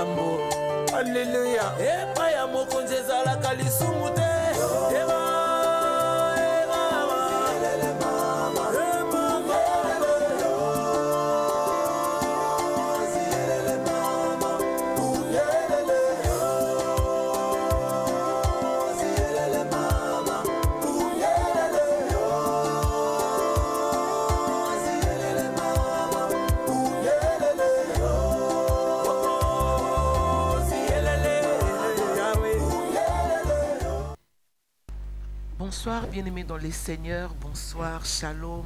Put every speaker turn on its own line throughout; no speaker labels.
makambo. Alléluia. Et pas ya mokonzi ezalaka lisumu te.
Bonsoir bien-aimés dans les seigneurs, bonsoir, shalom.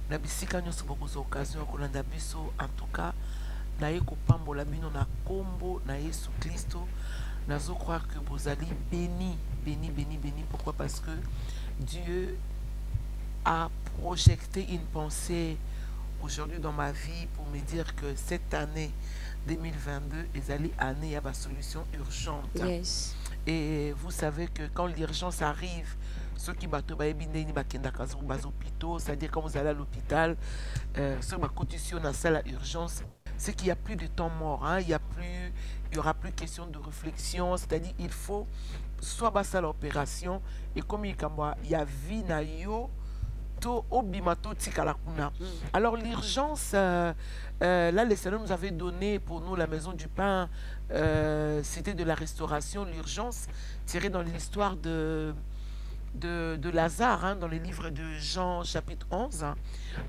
Nabisika nyoso bokozo occasion kolanda biso en tout cas naye kopambola bino na kombo na Yesu Christo. Nazo croire que vous allez béni. Pourquoi? Parce que Dieu a projeté une pensée aujourd'hui dans ma vie pour me dire que cette année 2022 est allée année à ma solution urgente.
Yes.
Et vous savez que quand l'urgence arrive, ceux qui battent c'est-à-dire quand vous allez à l'hôpital, sur ma condition dans la urgence, c'est qu'il n'y a plus de temps mort, hein? Il y aura plus question de réflexion, c'est-à-dire il faut soit passer à l'opération et comme il y a vie na yo to obimato tikalakuna. Alors l'urgence, là les Seigneur nous avait donné pour nous la maison du pain, c'était de la restauration, l'urgence tirée dans l'histoire de Lazare, hein, dans les livres de Jean chapitre 11.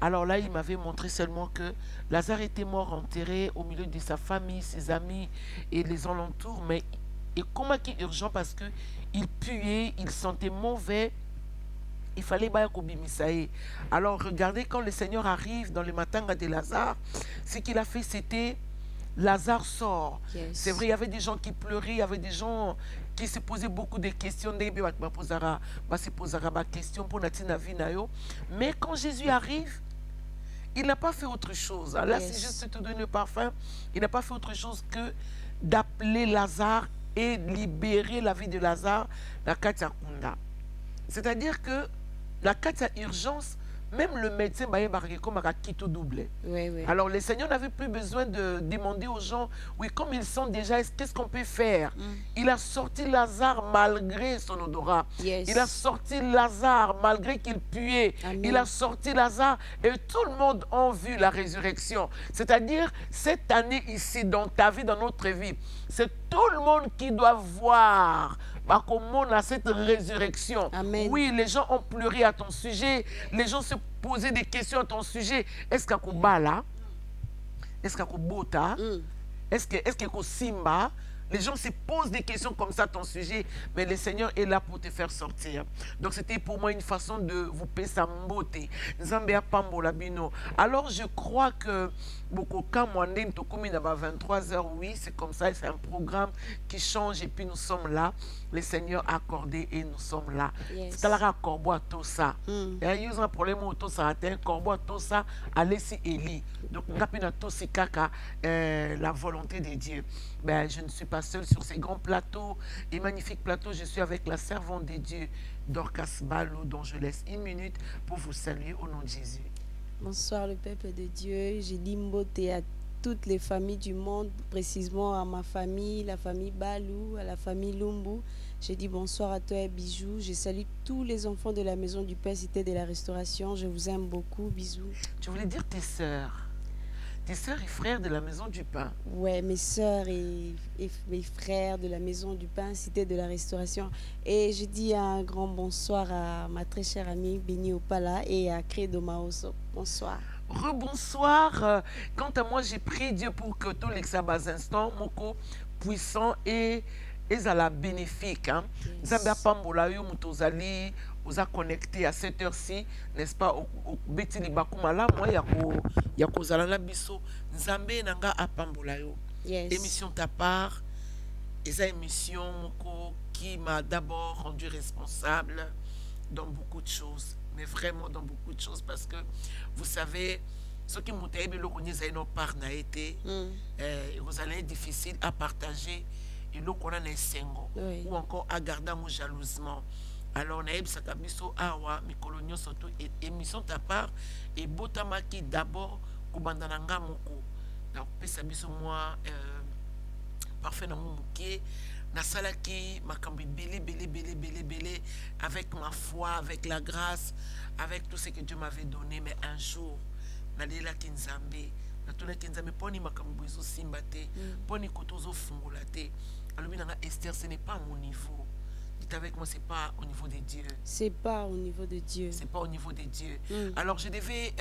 Alors là, il m'avait montré seulement que Lazare était mort enterré au milieu de sa famille, ses amis et les alentours. Mais et comment il est urgent? Parce que il puait, il sentait mauvais. Il fallait bien qu'on bimisaye. Alors regardez, quand le Seigneur arrive dans le matanga de Lazare, ce qu'il a fait, c'était Lazare sort.
Yes.
C'est vrai, il y avait des gens qui pleuraient, il y avait des gens qui se posaient beaucoup de questions. Mais quand Jésus arrive, il n'a pas fait autre chose. Là,
Yes.
c'est juste te donner le parfum. Il n'a pas fait autre chose que d'appeler Lazare et libérer la vie de Lazare, la Katia Kunda. C'est-à-dire que la Katia urgence, même le médecin comme un quito double.
Oui, oui.
Alors le Seigneur n'avait plus besoin de demander aux gens, oui, comme ils sont déjà, qu'est-ce qu'on peut faire? Il a sorti Lazare malgré son odorat.
Yes.
Il a sorti Lazare malgré qu'il puait.
Amen.
Il a sorti Lazare et tout le monde a vu la résurrection. C'est-à-dire, cette année ici, dans ta vie, dans notre vie, c'est tout le monde qui doit voir comment on a cette résurrection.
Amen.
Oui, les gens ont pleuré à ton sujet. Les gens se posaient des questions à ton sujet. Est-ce qu'il y a Bala? Est-ce qu'il y a Bota? Est-ce qu'il y a Simba? Les gens se posent des questions comme ça à ton sujet, mais le Seigneur est là pour te faire sortir. Donc c'était pour moi une façon de vous payer sa beauté. Alors je crois que beaucoup quand moi 23h, oui, c'est comme ça, c'est un programme qui change et puis nous sommes là. Le Seigneur a accordé et nous sommes là.
Yes.
C'est là corbeau à tout ça. Il y a un problème où tout ça atteint corbeau à tout ça, allez si Élie. Donc la volonté de Dieu. Ben, je ne suis pas seule sur ces grands plateaux et magnifiques plateaux. Je suis avec la servante de Dieu, Dorcas Balou, dont je laisse une minute pour vous saluer au nom de Jésus.
Bonsoir le peuple de Dieu. J'ai dit mbote à toutes les familles du monde, précisément à ma famille, la famille Balou, à la famille Lumbu. J'ai dit bonsoir à toi et bisous. Je salue tous les enfants de la maison du Père Cité de la Restauration. Je vous aime beaucoup. Bisous.
Tu voulais dire tes sœurs et frères de la maison du pain.
Ouais, mes sœurs et mes frères de la maison du pain, Cité de la Restauration. Et je dis un grand bonsoir à ma très chère amie Béni Opala et à Credo Maoso. Bonsoir.
Rebonsoir. Quant à moi, j'ai prié Dieu pour que tous les sabbats instants, moko puissant et la bénéfique. Zambia Pambola yo mutozali vous a connecté à cette heure-ci, n'est-ce pas, au Betili Bakumala, moi yako zalana biso Nzambe nanga apambola yo.
Yes.
Émission ta part, et cette émission qui m'a d'abord rendu responsable dans beaucoup de choses, mais vraiment dans beaucoup de choses, parce que vous savez, ce qui m'a été le connaissez nos part n'a été, vous allez être difficile à partager. Et l'eau qu'on a un single ou encore à garder jalousement. Alors, on a eu ça biso awa mikolonio surtout émission ta part et botamaki d'abord kubandananga moko. Donc pesa biso moi parfait dans mon bouquet. Nasalaki, makambi belé, avec ma foi, avec la grâce, avec tout ce que Dieu m'avait donné. Mais un jour, Nadela Kinzambe, Natuna Kinzambe, poni makambi boizo simbate, poni kotozo fungolate. Alors, Esther, ce n'est pas à mon niveau. Dites avec moi, c'est pas au niveau de Dieu.
C'est pas au niveau de Dieu.
C'est pas au niveau de Dieu. Alors, je devais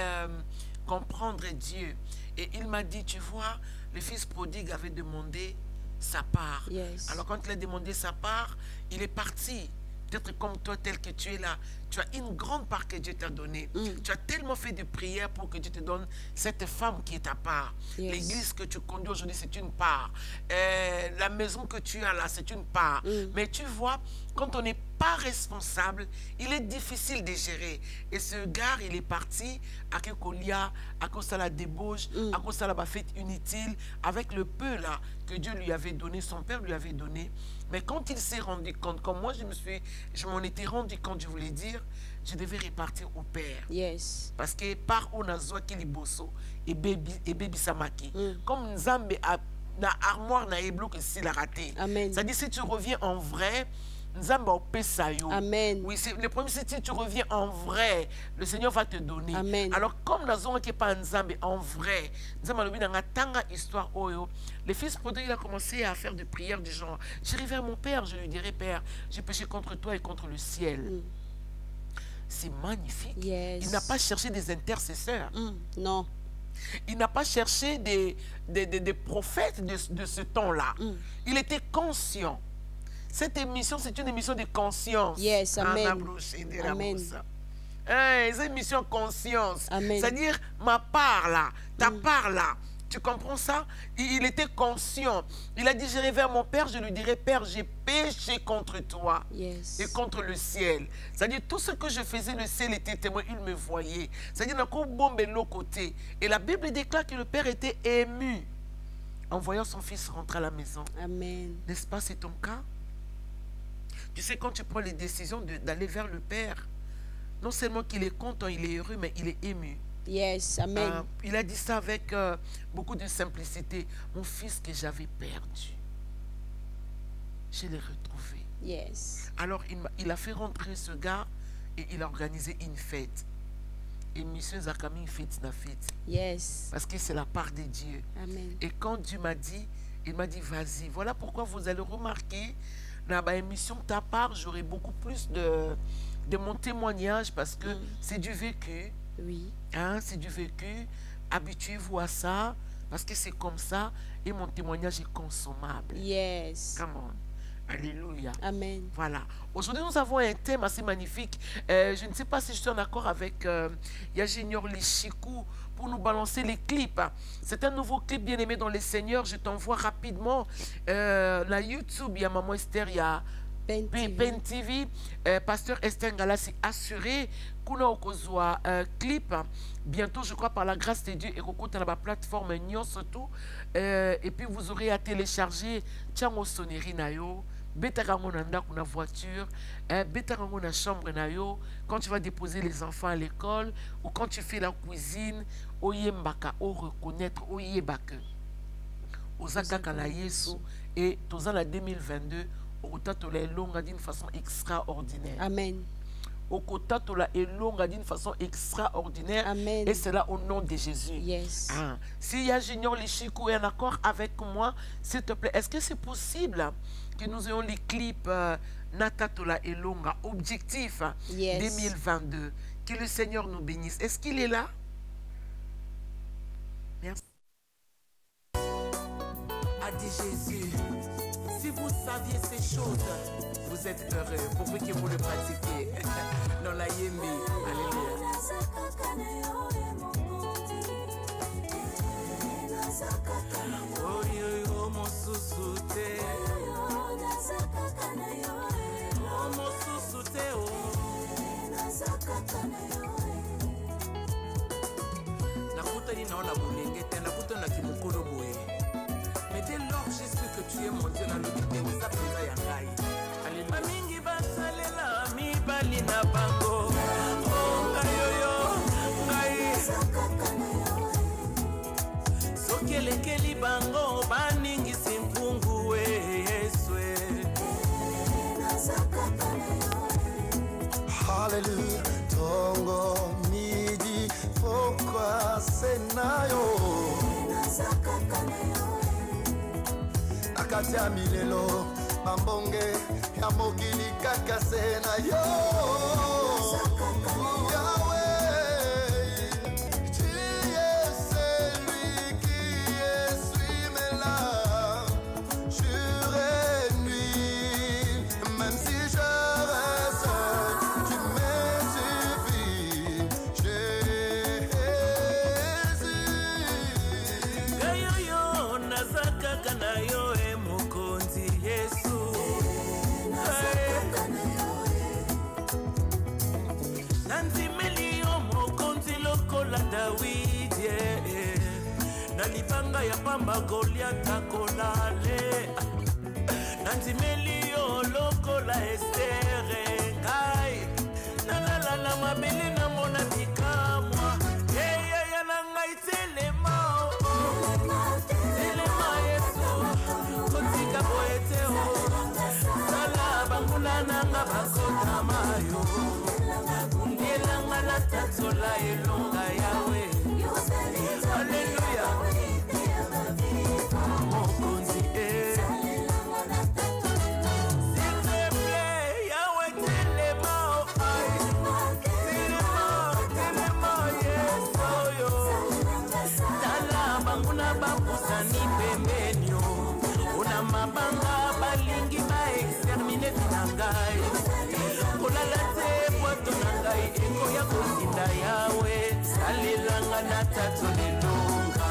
comprendre Dieu. Et il m'a dit, tu vois, le fils prodigue avait demandé sa part.
Yes.
Alors quand il a demandé sa part, il est parti. Peut-être comme toi, tel que tu es là. Tu as une grande part que Dieu t'a donnée. Tu as tellement fait de prières pour que Dieu te donne cette femme qui est ta part.
Yes.
L'église que tu conduis aujourd'hui, c'est une part. La maison que tu as là, c'est une part. Mais tu vois, quand on n'est pas responsable, il est difficile de gérer. Et ce gars, il est parti à Kekolia, à cause de la débauche, à cause de la fête inutile, avec le peu là que Dieu lui avait donné, son père lui avait donné. Mais quand il s'est rendu compte, comme moi je m'en étais rendu compte, je voulais dire, je devais repartir au père.
Yes.
Parce que par Onazwa Kiliboso et baby Samaki, comme Nzambe a na armoire na eblo que si la raté.
Amen.
Ça dit si tu reviens en vrai, Nzambe au pesayo.
Amen.
Oui, c'est le premier, c'est si tu reviens en vrai, le Seigneur va te donner.
Amen.
Alors comme Nazonga qui pas Nzambe en vrai, Nzambe lobi na tanga histoire oyo. Le fils prodigue il a commencé à faire des prières du genre, j'irai vers mon père, je lui dirai père, j'ai péché contre toi et contre le ciel. C'est magnifique.
Yes.
Il n'a pas cherché des intercesseurs.
Non.
Il n'a pas cherché des prophètes de ce temps-là. Il était conscient. Cette émission, c'est une émission de conscience.
Yes, amen. Amen.
C'est une émission de conscience.
Amen.
C'est-à-dire, ma part là, ta part là. Tu comprends ça? Il était conscient. Il a dit, j'irai vers mon père, je lui dirai, père, j'ai péché contre toi et contre le ciel. C'est-à-dire, tout ce que je faisais, le ciel était témoin, il me voyait. C'est-à-dire, il y a un bombe de l'autre côté. Et la Bible déclare que le père était ému en voyant son fils rentrer à la maison.
Amen.
N'est-ce pas, c'est ton cas? Tu sais, quand tu prends les décisions d'aller vers le père, non seulement qu'il est content, il est heureux, mais il est ému.
Yes, amen.
Il a dit ça avec beaucoup de simplicité. Mon fils que j'avais perdu, je l'ai retrouvé.
Yes.
Alors, il a fait rentrer ce gars et il a organisé une fête. Et Monsieur Zakami, une fête, na fête.
Yes.
Parce que c'est la part de Dieu.
Amen.
Et quand Dieu m'a dit, il m'a dit, vas-y. Voilà pourquoi vous allez remarquer, dans la émission de ta part, j'aurai beaucoup plus de mon témoignage parce que c'est du vécu.
Oui.
Hein, c'est du vécu. Habituez-vous à ça parce que c'est comme ça et mon témoignage est consommable.
Yes.
Come on. Alléluia.
Amen.
Voilà. Aujourd'hui, nous avons un thème assez magnifique. Je ne sais pas si je suis en accord avec Yajinior Lishiku pour nous balancer les clips. C'est un nouveau clip bien aimé dans les Seigneurs. Je t'envoie rapidement la YouTube. Il y a Maman Esther, il y a Pen TV, Pasteur Esther Ngala s'est assuré kuna okozwa clip bientôt, je crois, par la grâce de Dieu, et dans la plateforme Nyon surtout, et puis vous aurez à télécharger Tchango Sonnerie Nayo, Betarango Nanda kuna voiture, Betarango na chambre Nayo, quand tu vas déposer les enfants à l'école ou quand tu fais la cuisine, Oyembaka, o reconnaître, Oyebaka, Ozakaka na Yesu, et tous en 2022. Okotatola elonga d'une façon extraordinaire.
Amen.
Okotatola elonga d'une façon extraordinaire.
Amen.
Et c'est là au nom de Jésus.
Yes.
Ah. S'il y a Junior Lishiku est en accord avec moi, s'il te plaît, est-ce que c'est possible que nous ayons les clips Natatola elonga objectif 2022? Que le Seigneur nous bénisse. Est-ce qu'il est là? Merci. A dit Jésus. Si vous saviez ces choses, vous êtes heureux, pourvu que vous le pratiquiez. Dans la Yembi. Alléluia. Oh, mon sous-souté. Oh, mon sous-souté. Nakutani naona bulengete, nakutana kimukolo boye. Mais dès lors, j'ai su que tu es mon Dieu dans le vidéo, ça peut être yangai. Alléluia. Mingi basalela mi balina bango. Oh ngayoyo, ngai. Sokelekeli bango baningi simpungue.
cellule tongo midi pourquoi c'est nayo nakati ya milelo mambonge ya mokili kaka se na yo
nalibanga ya pamba Goliata kolale nanzimeli yo lokola Estere kai nalala na mabele na mona bikamwa eya ya na ngai telema telema Yesu kotika boete o sala bangula nanga bakota mayo ngelanga na tatsola elonga yawe. Alléluia. Mon Konzi est. S'il te plaît, Yahweh, téléma, oh aïe. Téléma, yes, oh yo. Tala, banguna, bakusani, pemenyo. Una mabanga, balingi, ba extermine, tinangai. Kolala te, poito nangai, eko ya kosinda Yahweh. Salilanga na tato lelonga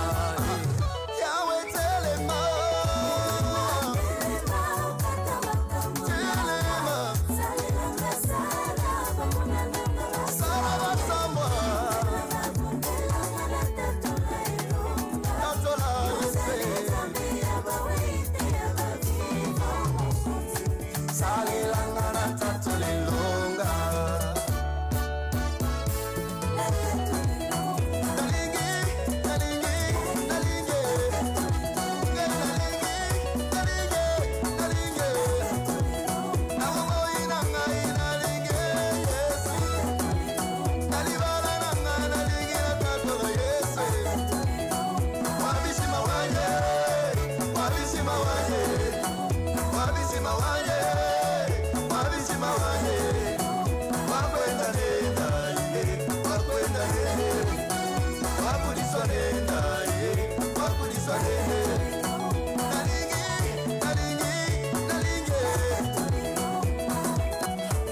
Yahweh telema telema salama samwa tatola salilanga na tato lelonga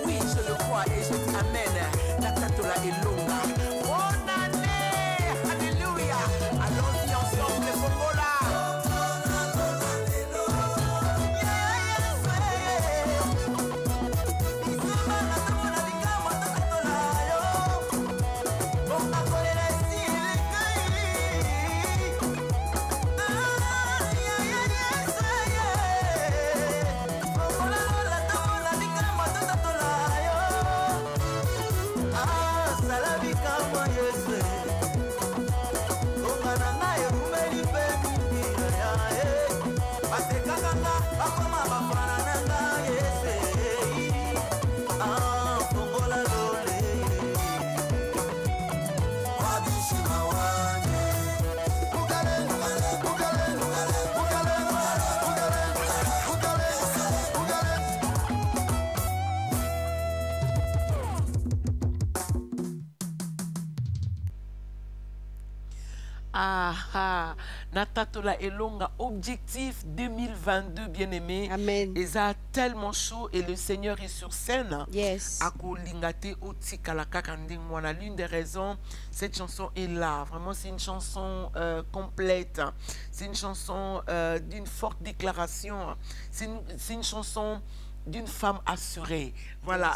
Oui, je le crois et je dis amen. La tatola est longue. Bonne année. Alléluia. Allons-y ensemble, les Fongola.
Ah, Natatola Elonga, objectif 2022, bien-aimé.
Amen.
Et ça tellement chaud et le Seigneur est sur scène.
Yes.
L'une des raisons, cette chanson est là. Vraiment, c'est une chanson complète. C'est une chanson d'une forte déclaration. C'est une chanson d'une femme assurée. Voilà.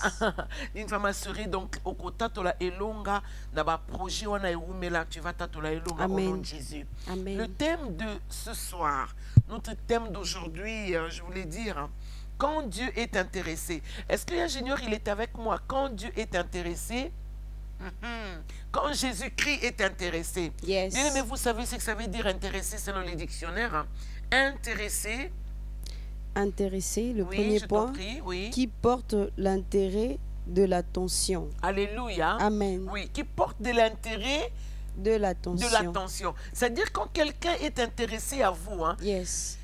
D'une femme assurée. Donc, au côté de Elonga, dans le projet, on a là, tu vas tatola Elonga au nom de Jésus.
Amen.
Le thème de ce soir, notre thème d'aujourd'hui, je voulais dire, quand Dieu est intéressé. Est-ce que l'ingénieur, il est avec moi? Quand Dieu est intéressé, quand Jésus-Christ est intéressé.
Yes.
Bien, mais vous savez ce que ça veut dire intéressé selon les dictionnaires. Intéressé.
Intéressé, le
Oui,
premier
je t'en
point,
prie, oui.
qui porte l'intérêt de l'attention.
Alléluia.
Amen.
Oui, qui porte de l'intérêt,
De l'attention.
de l'attention. C'est-à-dire quand quelqu'un est intéressé à vous, hein,
Yes.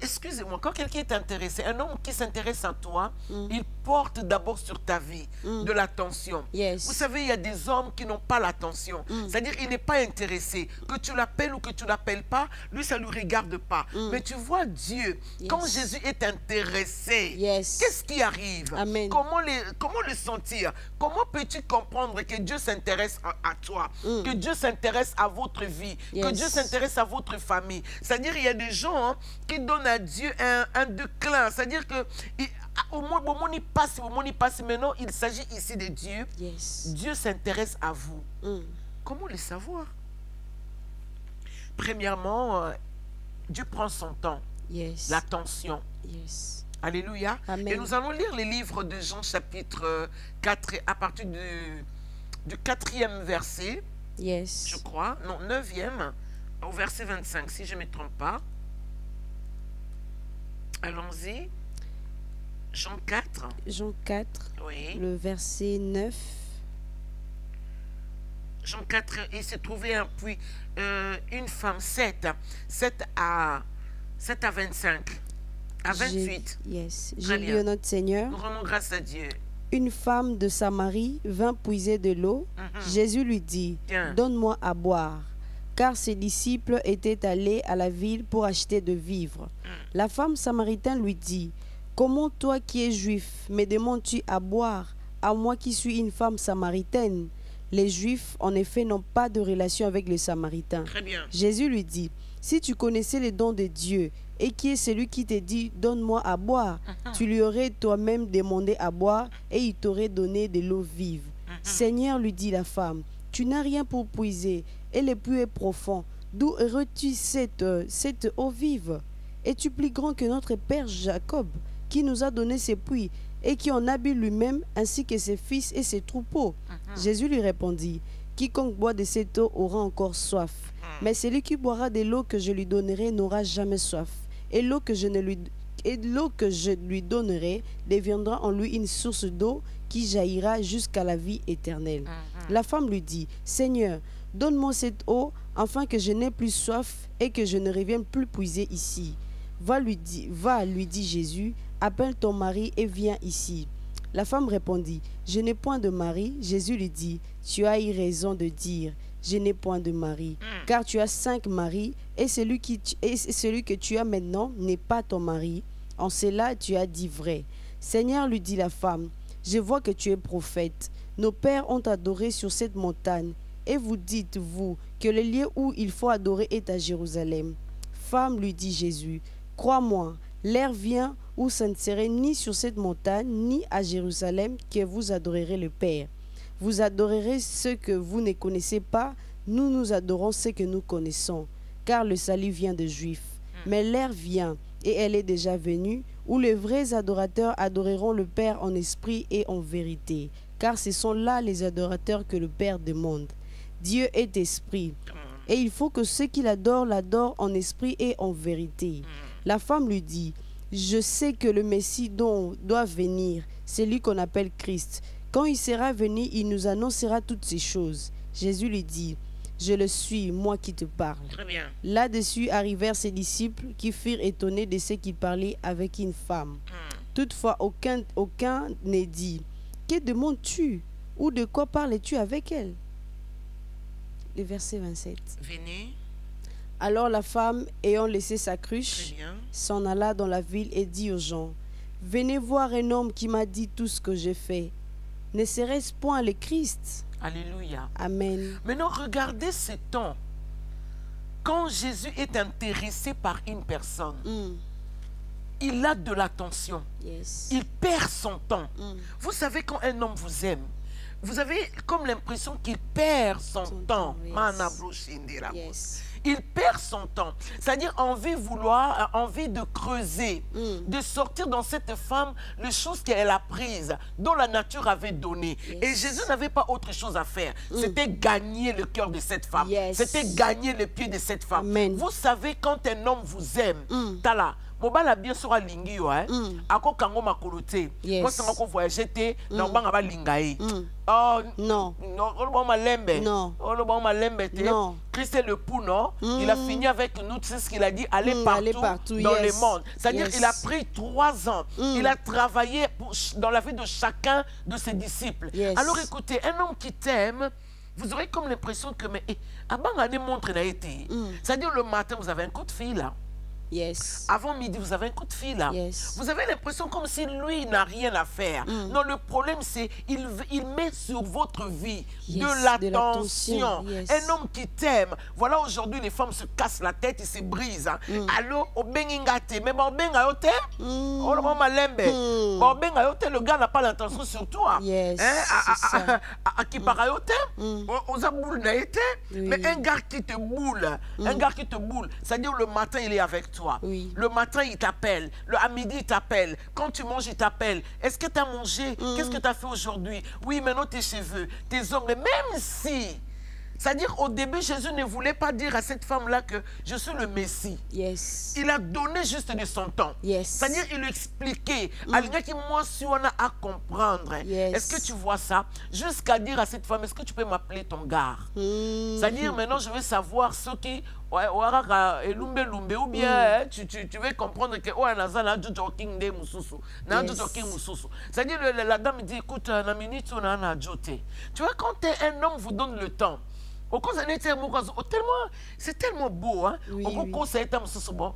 excusez-moi, quand quelqu'un est intéressé, un homme qui s'intéresse à toi, il porte d'abord sur ta vie de l'attention.
Yes.
Vous savez, il y a des hommes qui n'ont pas l'attention. C'est-à-dire qu'il n'est pas intéressé. Que tu l'appelles ou que tu ne l'appelles pas, lui, ça ne lui regarde pas. Mais tu vois Dieu, quand Jésus est intéressé,
Yes.
qu'est-ce qui arrive?
Amen.
Comment le sentir? Comment peux-tu comprendre que Dieu s'intéresse à toi? Que Dieu s'intéresse à votre vie? Que
Yes.
Dieu s'intéresse à votre famille? C'est-à-dire il y a des gens, hein, qui donnent à Dieu un déclin. C'est-à-dire que au moment il passe, maintenant il s'agit ici de Dieu.
Yes.
Dieu s'intéresse à vous. Comment le savoir? Premièrement, Dieu prend son temps,
Yes.
l'attention.
Yes.
Alléluia.
Amen.
Et nous allons lire les livres de Jean chapitre 4 à partir du 4e verset,
Yes.
je crois, non, 9e, au verset 25, si je ne me trompe pas. Allons-y. Jean 4.
Jean 4,
Oui.
le verset 9.
Jean 4, il s'est trouvé un puits, une femme, 7 à 25, à 28.
Yes.
Très
J'ai lu
bien.
au notre Seigneur.
Nous rendons grâce à Dieu.
Une femme de Samarie vint puiser de l'eau. Jésus lui dit,
Bien.
donne-moi à boire. Car ses disciples étaient allés à la ville pour acheter de vivres. La femme samaritaine lui dit, comment toi qui es juif me demandes-tu à boire, à moi qui suis une femme samaritaine? Les Juifs, en effet, n'ont pas de relation avec les Samaritains.
Très bien.
Jésus lui dit, si tu connaissais les dons de Dieu et qui est celui qui te dit, donne-moi à boire, tu lui aurais toi-même demandé à boire et il t'aurait donné de l'eau vive. Seigneur, lui dit la femme, tu n'as rien pour puiser et le puits est profond. D'où aurais-tu cette eau vive? Es-tu plus grand que notre père Jacob, qui nous a donné ces puits et qui en a bu lui-même, ainsi que ses fils et ses troupeaux? Jésus lui répondit, quiconque boit de cette eau aura encore soif. Mais celui qui boira de l'eau que je lui donnerai n'aura jamais soif. Et l'eau que je lui donnerai deviendra en lui une source d'eau qui jaillira jusqu'à la vie éternelle. La femme lui dit, Seigneur, donne-moi cette eau, afin que je n'ai plus soif et que je ne revienne plus puiser ici. Va, lui dit Jésus, appelle ton mari et viens ici. La femme répondit, je n'ai point de mari. Jésus lui dit, tu as eu raison de dire, je n'ai point de mari, car tu as 5 maris, et celui que tu as maintenant n'est pas ton mari. En cela, tu as dit vrai. Seigneur, lui dit la femme, je vois que tu es prophète. Nos pères ont adoré sur cette montagne, et vous dites, vous, que le lieu où il faut adorer est à Jérusalem. Femme, lui dit Jésus, crois-moi, l'heure vient où ce ne serait ni sur cette montagne, ni à Jérusalem que vous adorerez le Père. Vous adorerez ce que vous ne connaissez pas, nous adorons ce que nous connaissons, car le salut vient des Juifs. Mais l'heure vient, et elle est déjà venue, où les vrais adorateurs adoreront le Père en esprit et en vérité, car ce sont là les adorateurs que le Père demande. Dieu est esprit, et il faut que ceux qui l'adorent en esprit et en vérité. La femme lui dit, je sais que le Messie doit venir, c'est lui qu'on appelle Christ. Quand il sera venu, il nous annoncera toutes ces choses. Jésus lui dit, je le suis, moi qui te parle.
Très bien.
Là-dessus arrivèrent ses disciples qui furent étonnés de ce qu'il parlait avec une femme. Toutefois, aucun n'est dit, que demandes-tu? Ou de quoi parles-tu avec elle? Le verset 27.
Venez.
Alors la femme, ayant laissé sa cruche,
Très bien.
s'en alla dans la ville et dit aux gens, venez voir un homme qui m'a dit tout ce que j'ai fait. Ne serait-ce point le Christ?
Alléluia.
Amen.
Maintenant, regardez ce temps. Quand Jésus est intéressé par une personne, il a de l'attention.
Yes.
Il perd son temps. Vous savez, quand un homme vous aime, vous avez comme l'impression qu'il perd son temps.
Yes.
Il perd son temps. C'est-à-dire envie de creuser, de sortir dans cette femme les choses qu'elle a prises, dont la nature avait donné.
Yes.
Et Jésus n'avait pas autre chose à faire. C'était gagner le cœur de cette femme.
Yes.
C'était gagner le pied de cette femme.
Amen.
Vous savez, quand un homme vous aime, Tala, mobala bien sera lingi yo ako kango makolo te
Yes.
moi sanga ko voyager te na banga ba lingai
Non.
on ba malembe
Non.
on ba malembe te
Non.
Christ est le pou non il a fini avec nous, c'est ce qu'il a dit, aller partout dans
yes.
le monde, c'est-à-dire
Yes.
il a pris 3 ans il a travaillé dans la vie de chacun de ses disciples.
Yes.
Alors écoutez, un homme qui t'aime, vous aurez comme l'impression que mais abanga ne montre na été, c'est-à-dire le matin vous avez un coup de fil là.
Yes.
Avant midi, vous avez un coup de fil là.
Yes.
Vous avez l'impression comme si lui n'a rien à faire. Non, le problème c'est il met sur votre vie
Yes,
de l'attention.
Yes.
Un homme qui t'aime. Voilà, aujourd'hui les femmes se cassent la tête, ils se brisent. Allô, au bengingate, mais bon benga yote. Oh le malembe. Bon benga yote, le gars n'a pas l'intention sur toi.
Yes,
Hein?
c'est ça.
Qui para yote. Aux aboule na été.
Oui.
Mais un gars qui te boule, un gars qui te boule, c'est-à-dire le matin il est avec toi.
Oui.
Le matin, il t'appelle. À midi, il t'appelle. Quand tu manges, il t'appelle. Est-ce que tu as mangé? Qu'est-ce que tu as fait aujourd'hui? Oui, maintenant tes cheveux, tes ongles. Même si, c'est-à-dire au début, Jésus ne voulait pas dire à cette femme-là que je suis le Messie.
Yes.
Il a donné juste de son temps.
Yes.
C'est-à-dire il lui expliquait. Qui moi si on a à comprendre.
Yes.
Est-ce que tu vois ça? Jusqu'à dire à cette femme, est-ce que tu peux m'appeler ton gars? C'est-à-dire maintenant je veux savoir ce qui ou bien tu veux comprendre que c'est-à-dire la dame dit écoute la minute on a ajouté. Tu vois quand un homme vous donne le temps c'est tellement beau hein.
Oui,
Bon pour attendre ce bon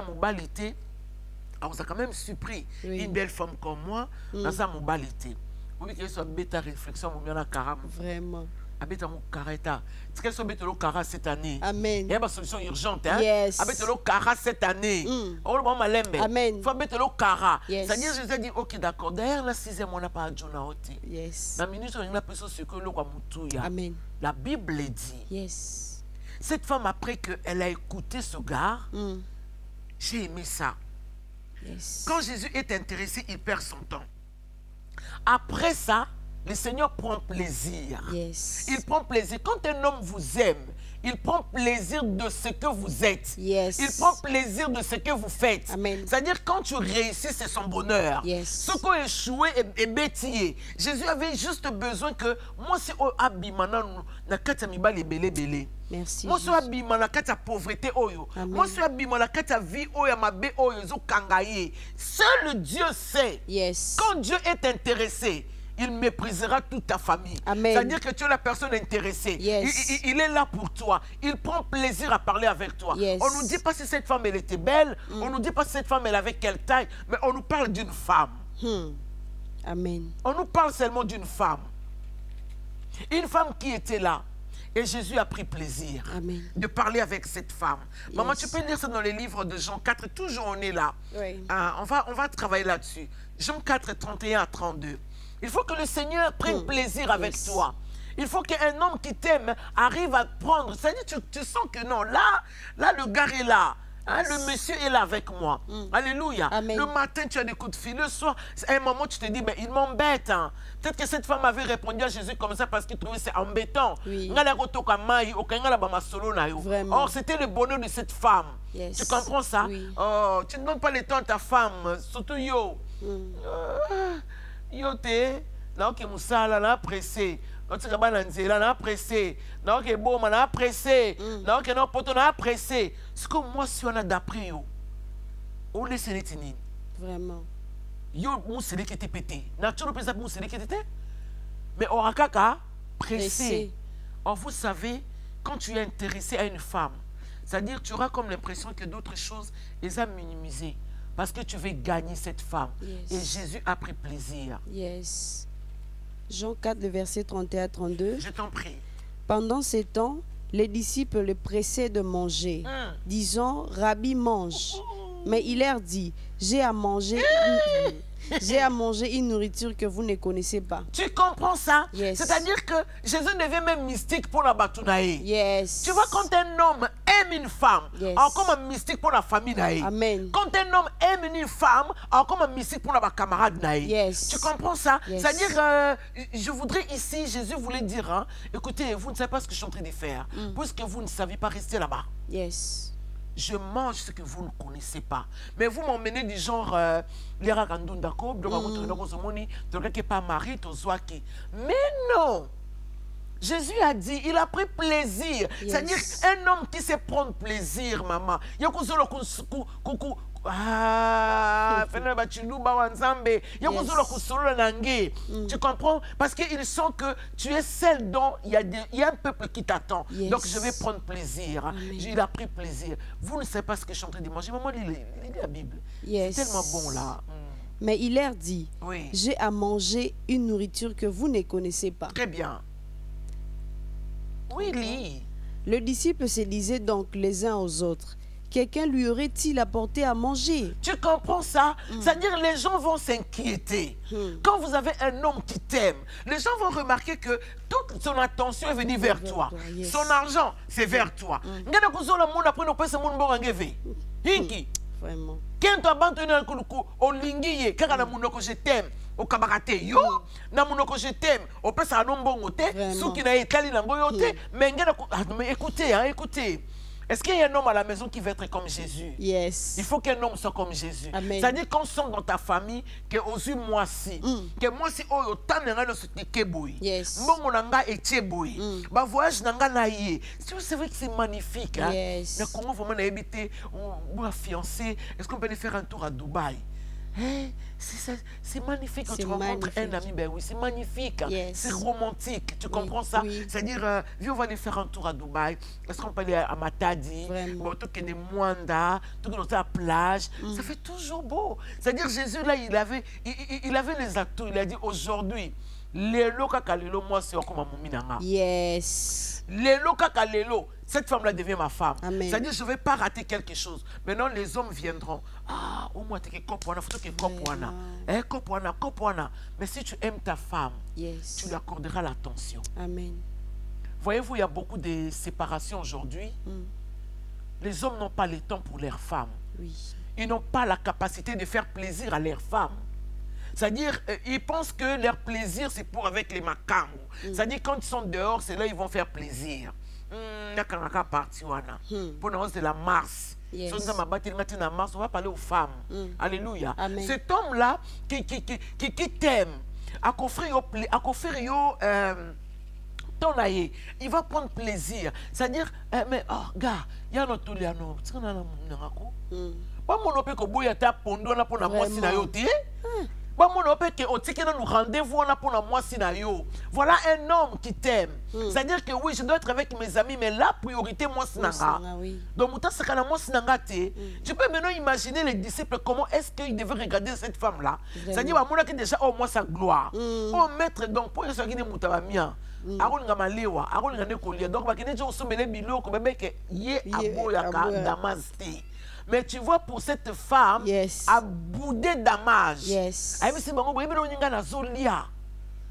mobalité on a quand même surpris une belle femme comme moi dans sa mobalité. Oui, qu'elle soit bêta réflexion
Vraiment.
Abeta mon careta. Est-ce qu'elle soit bêta le cara cette année?
Amen.
Il y a une solution urgente hein.
Yes.
Abeta le cara cette année. Oh le bon malembe.
Amen.
Faut bêta le cara.
Yes.
C'est-à-dire je dit OK d'accord. Derrière la 6e on n'a pas Jona oti.
Yes.
La minute on a plus sur que le kwa mutuya.
Amen.
La Bible dit.
Yes.
Cette femme après que elle a écouté ce gars, j'ai aimé ça.
Yes.
Quand Jésus est intéressé, il perd son temps. Après ça, le Seigneur prend plaisir.
Yes.
Il prend plaisir. Quand un homme vous aime, il prend plaisir de ce que vous êtes.
Yes.
Il prend plaisir de ce que vous faites.
Amen.
C'est-à-dire quand tu réussis, c'est son bonheur.
Yes.
Ce qui a échoué est bêtillé. Jésus avait juste besoin que moi, si on a bimana, na kata mibali belé.
Merci.
Moi, si on a bimana kata pauvreté oyo.
Amen.
Moi, si on a bimana kata vie oyo mabe oyo zo kangaye. Seul Dieu sait.
Yes.
Quand Dieu est intéressé, il méprisera toute ta famille.
Amen.
C'est-à-dire que tu es la personne intéressée.
Yes.
Il est là pour toi. Il prend plaisir à parler avec toi.
Yes.
On ne nous dit pas si cette femme elle était belle. On ne nous dit pas si cette femme elle avait quelle taille. Mais on nous parle d'une femme.
Amen.
On nous parle seulement d'une femme. Une femme qui était là. Et Jésus a pris plaisir
Amen.
de parler avec cette femme.
Yes.
Maman, tu peux lire ça dans les livres de Jean 4. Toujours on est là.
Oui.
On va travailler là-dessus. Jean 4, 31 à 32. Il faut que le Seigneur prenne plaisir avec toi. Il faut qu'un homme qui t'aime arrive à prendre. C'est-à-dire, tu sens que non, là, le gars est là. Hein, le monsieur est là avec moi. Alléluia.
Amen.
Le matin, tu as des coups de fil. Le soir, à un moment, tu te dis, mais il m'embête. Hein. Peut-être que cette femme avait répondu à Jésus comme ça parce qu'il trouvait c'est embêtant.
Oui.
Vraiment. Or, c'était le bonheur de cette femme.
Yes.
Tu comprends ça?
Oui.
Oh, tu ne donnes pas le temps à ta femme, surtout yo. Yo te, na ke musala na pressé. Quand tu vas na nzela na pressé. Na ke boma na pressé. Na ke no poto na pressé. C'est comme moi si on a d'après yo. On laisse netini.
Vraiment.
Yo musele qui était pété. Na tu le pesa musele qui était. Mais orakaka pressé. Or vous savez, quand tu es intéressé à une femme, c'est-à-dire tu auras comme l'impression que d'autres choses les a minimisées. Parce que tu veux gagner cette femme.
Yes.
Et Jésus a pris plaisir.
Yes. Jean 4, le verset 31 à 32.
Je t'en prie.
Pendant ces temps, les disciples le pressaient de manger, disant, Rabbi, mange. Mais il leur dit, j'ai à manger. J'ai à manger une nourriture que vous ne connaissez pas.
Tu comprends ça?
Yes.
C'est-à-dire que Jésus devient même mystique pour la Batounaï.
Yes.
Tu vois, quand un homme aime une femme,
Yes.
comme un mystique pour la famille naïe.
Amen.
Quand un homme aime une femme, comme un mystique pour la camarade naïe.
Yes.
Tu comprends ça?
Yes.
C'est-à-dire, je voudrais ici, Jésus voulait dire, hein, écoutez, vous ne savez pas ce que je suis en train de faire, puisque vous ne savez pas rester là-bas.
Yes.
Je mange ce que vous ne connaissez pas. Mais vous m'emmenez du genre, les ragandundako, donc pas mari, mais non! Jésus a dit, il a pris plaisir.
Yes.
C'est-à-dire, un homme qui sait prendre plaisir, maman. Tu comprends? Parce qu'il sent que tu es celle dont il y a un peuple qui t'attend.
Yes.
Donc je vais prendre plaisir.
Amen.
Il a pris plaisir. Vous ne savez pas ce que je suis en train de manger. Maman, lis la Bible.
Yes.
C'est tellement bon là.
Mais il leur dit,
Oui.
j'ai à manger une nourriture que vous ne connaissez pas.
Très bien. Oui, lis.
Le disciple se disait donc les uns aux autres, quelqu'un lui aurait-il apporté à manger?
Tu comprends ça? C'est-à-dire les gens vont s'inquiéter. Quand vous avez un homme qui t'aime, les gens vont remarquer que toute son attention est venue vers toi.
Yes.
Son argent, c'est vers toi.
Vraiment.
Quand tu as olingiye kaka na munoko je t'aime au kabarate yo na munoko je t'aime au pesa no mbongo te
Vraiment.
souki na etali na ngoyo te mais écoutez hein, écoutez. Est-ce qu'il y a un homme à la maison qui veut être comme Jésus?
Yes.
Il faut qu'un homme soit comme Jésus.
Amen.
C'est-à-dire qu'on sent dans ta famille que aussi moi si que moi si oh tananga no sutike boy.
Yes.
Mbongo nanga etie boy. Ba voyage nanga na ye. C'est vrai que c'est magnifique hein.
Yes.
Le Congo vraiment a habité on fiancé. Est-ce qu'on peut aller faire un tour à Dubaï? Hey, c'est magnifique quand
C'est
tu rencontres
magnifique.
un ami, ben oui, c'est magnifique,
Yes.
c'est romantique, tu comprends ça?
oui.
C'est-à-dire, viens, on va aller faire un tour à Dubaï, est-ce qu'on peut aller à Matadi,
Vraiment.
bon, tout qu'il y a des Mwanda, tout qu'il y a à la plage, ça fait toujours beau. C'est-à-dire, Jésus, là, il avait les atouts, il a dit, aujourd'hui, lelo kaka lelo, moi, c'est comme un mominanga.
Yes.
Lelo kaka lelo, cette femme-là devient ma femme.
Amen.
C'est-à-dire, je ne vais pas rater quelque chose. Maintenant, les hommes viendront. Ah, au moins, tu es kopwana, faut que kopwana. Eh, kopwana, kopwana. Mais si tu aimes ta femme,
Yes.
tu lui accorderas l'attention.
Amen.
Voyez-vous, il y a beaucoup de séparations aujourd'hui. Les hommes n'ont pas le temps pour leurs femmes.
Oui.
Ils n'ont pas la capacité de faire plaisir à leurs femmes. C'est-à-dire, ils pensent que leur plaisir, c'est pour avec les macambos. C'est-à-dire, quand ils sont dehors, c'est là qu'ils vont faire plaisir. Pour nous, c'est la Mars.
Yes.
On va parler aux femmes. Alléluia.
Amen.
Cet homme-là qui t'aime, il va prendre plaisir. C'est-à-dire, mais oh, gars, il y a notre liano. Voilà un homme qui t'aime. C'est-à-dire que oui, je dois être avec mes amis, mais la priorité, moi, c'est
Oui.
donc, tu peux maintenant imaginer les disciples, comment est-ce qu'ils devaient regarder cette femme-là. C'est-à-dire, que déjà, oh, moi, sa gloire. Oh, maître, donc, pour ça, il y a moutabamia. Mais tu vois, pour cette femme,
Yes.
à boudé damage.
Yes.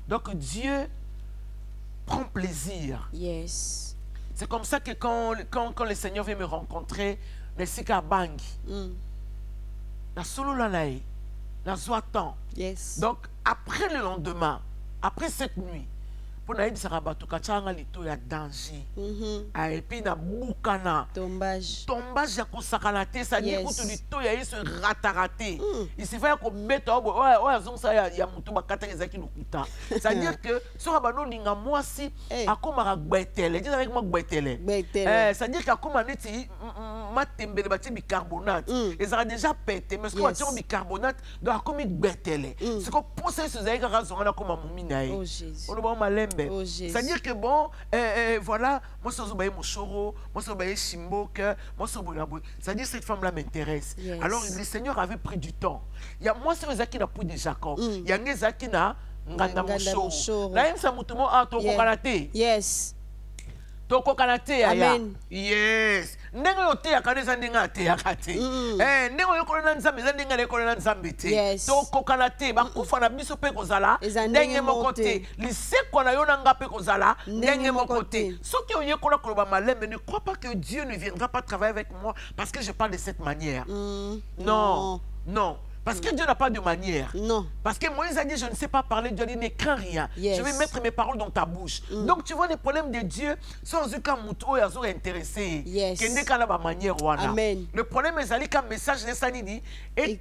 Donc Dieu prend plaisir.
Yes.
C'est comme ça que quand le Seigneur vient me rencontrer, le Sika Bangi, la solo lanae, la zoatan.
Yes.
Donc après le lendemain, après cette nuit, pour naïd sarabatu kachanga lito ya danger. Et puis na bukana.
Tombage.
Tombage ya kosakana te, ça dit
Yes.
que lito ya se rataraté. Il se fait ko beta ouais zonsa ya mutu bakata ezaki lukuta. Ça veut dire que so rabano linga mwasi akoma gbetele, dis avec moi gbetele.
Gbetele.
Ça veut dire qu'akoma neti matembele bati bicarbonate. Et ça a déjà pété mais ce qu'on
Yes.
a bicarbonate donc akomi gbetele. C'est ko poser ce zaïga razonga comme mumina.
Oh Jésus.
On va malembe.
Oh, Jésus.
C'est-à-dire que bon, voilà, moi ça vais mon choro, moi ça vais chimbok, moi ça vais. C'est-à-dire cette femme-là m'intéresse.
Yes.
Alors le Seigneur avait pris du temps. Il y a moi c'est Zaki na pour de Jacob. Il y a des Zaki na nganda mon choro. Là il ça mutumo a to kokanate.
Yes.
To kokanate ya.
Amen.
Yes. Ndenge ote yakane za ndenge ate yakate. Ndenge oyekolo na nzambe za ndenge lekolo na nzambe te.
Yes.
To kokana te bakufa na biso pe kozala ndenge moko te. Liseko na yo na nga pe kozala ndenge moko te. Soki oyekola koloba malembe, ne crois pas que Dieu ne viendra pas travailler avec moi parce que je parle de cette manière. Non. Non. Parce que Dieu n'a pas de manière.
Non.
Parce que Moïse a dit, je ne sais pas parler. Dieu a dit, ne crains rien.
Yes.
Je vais mettre mes paroles dans ta bouche. Donc tu vois les problèmes de Dieu sans aucun mouton et sont intéressés.
Yes.
Amen. Le problème est qu'un message de Sanidi et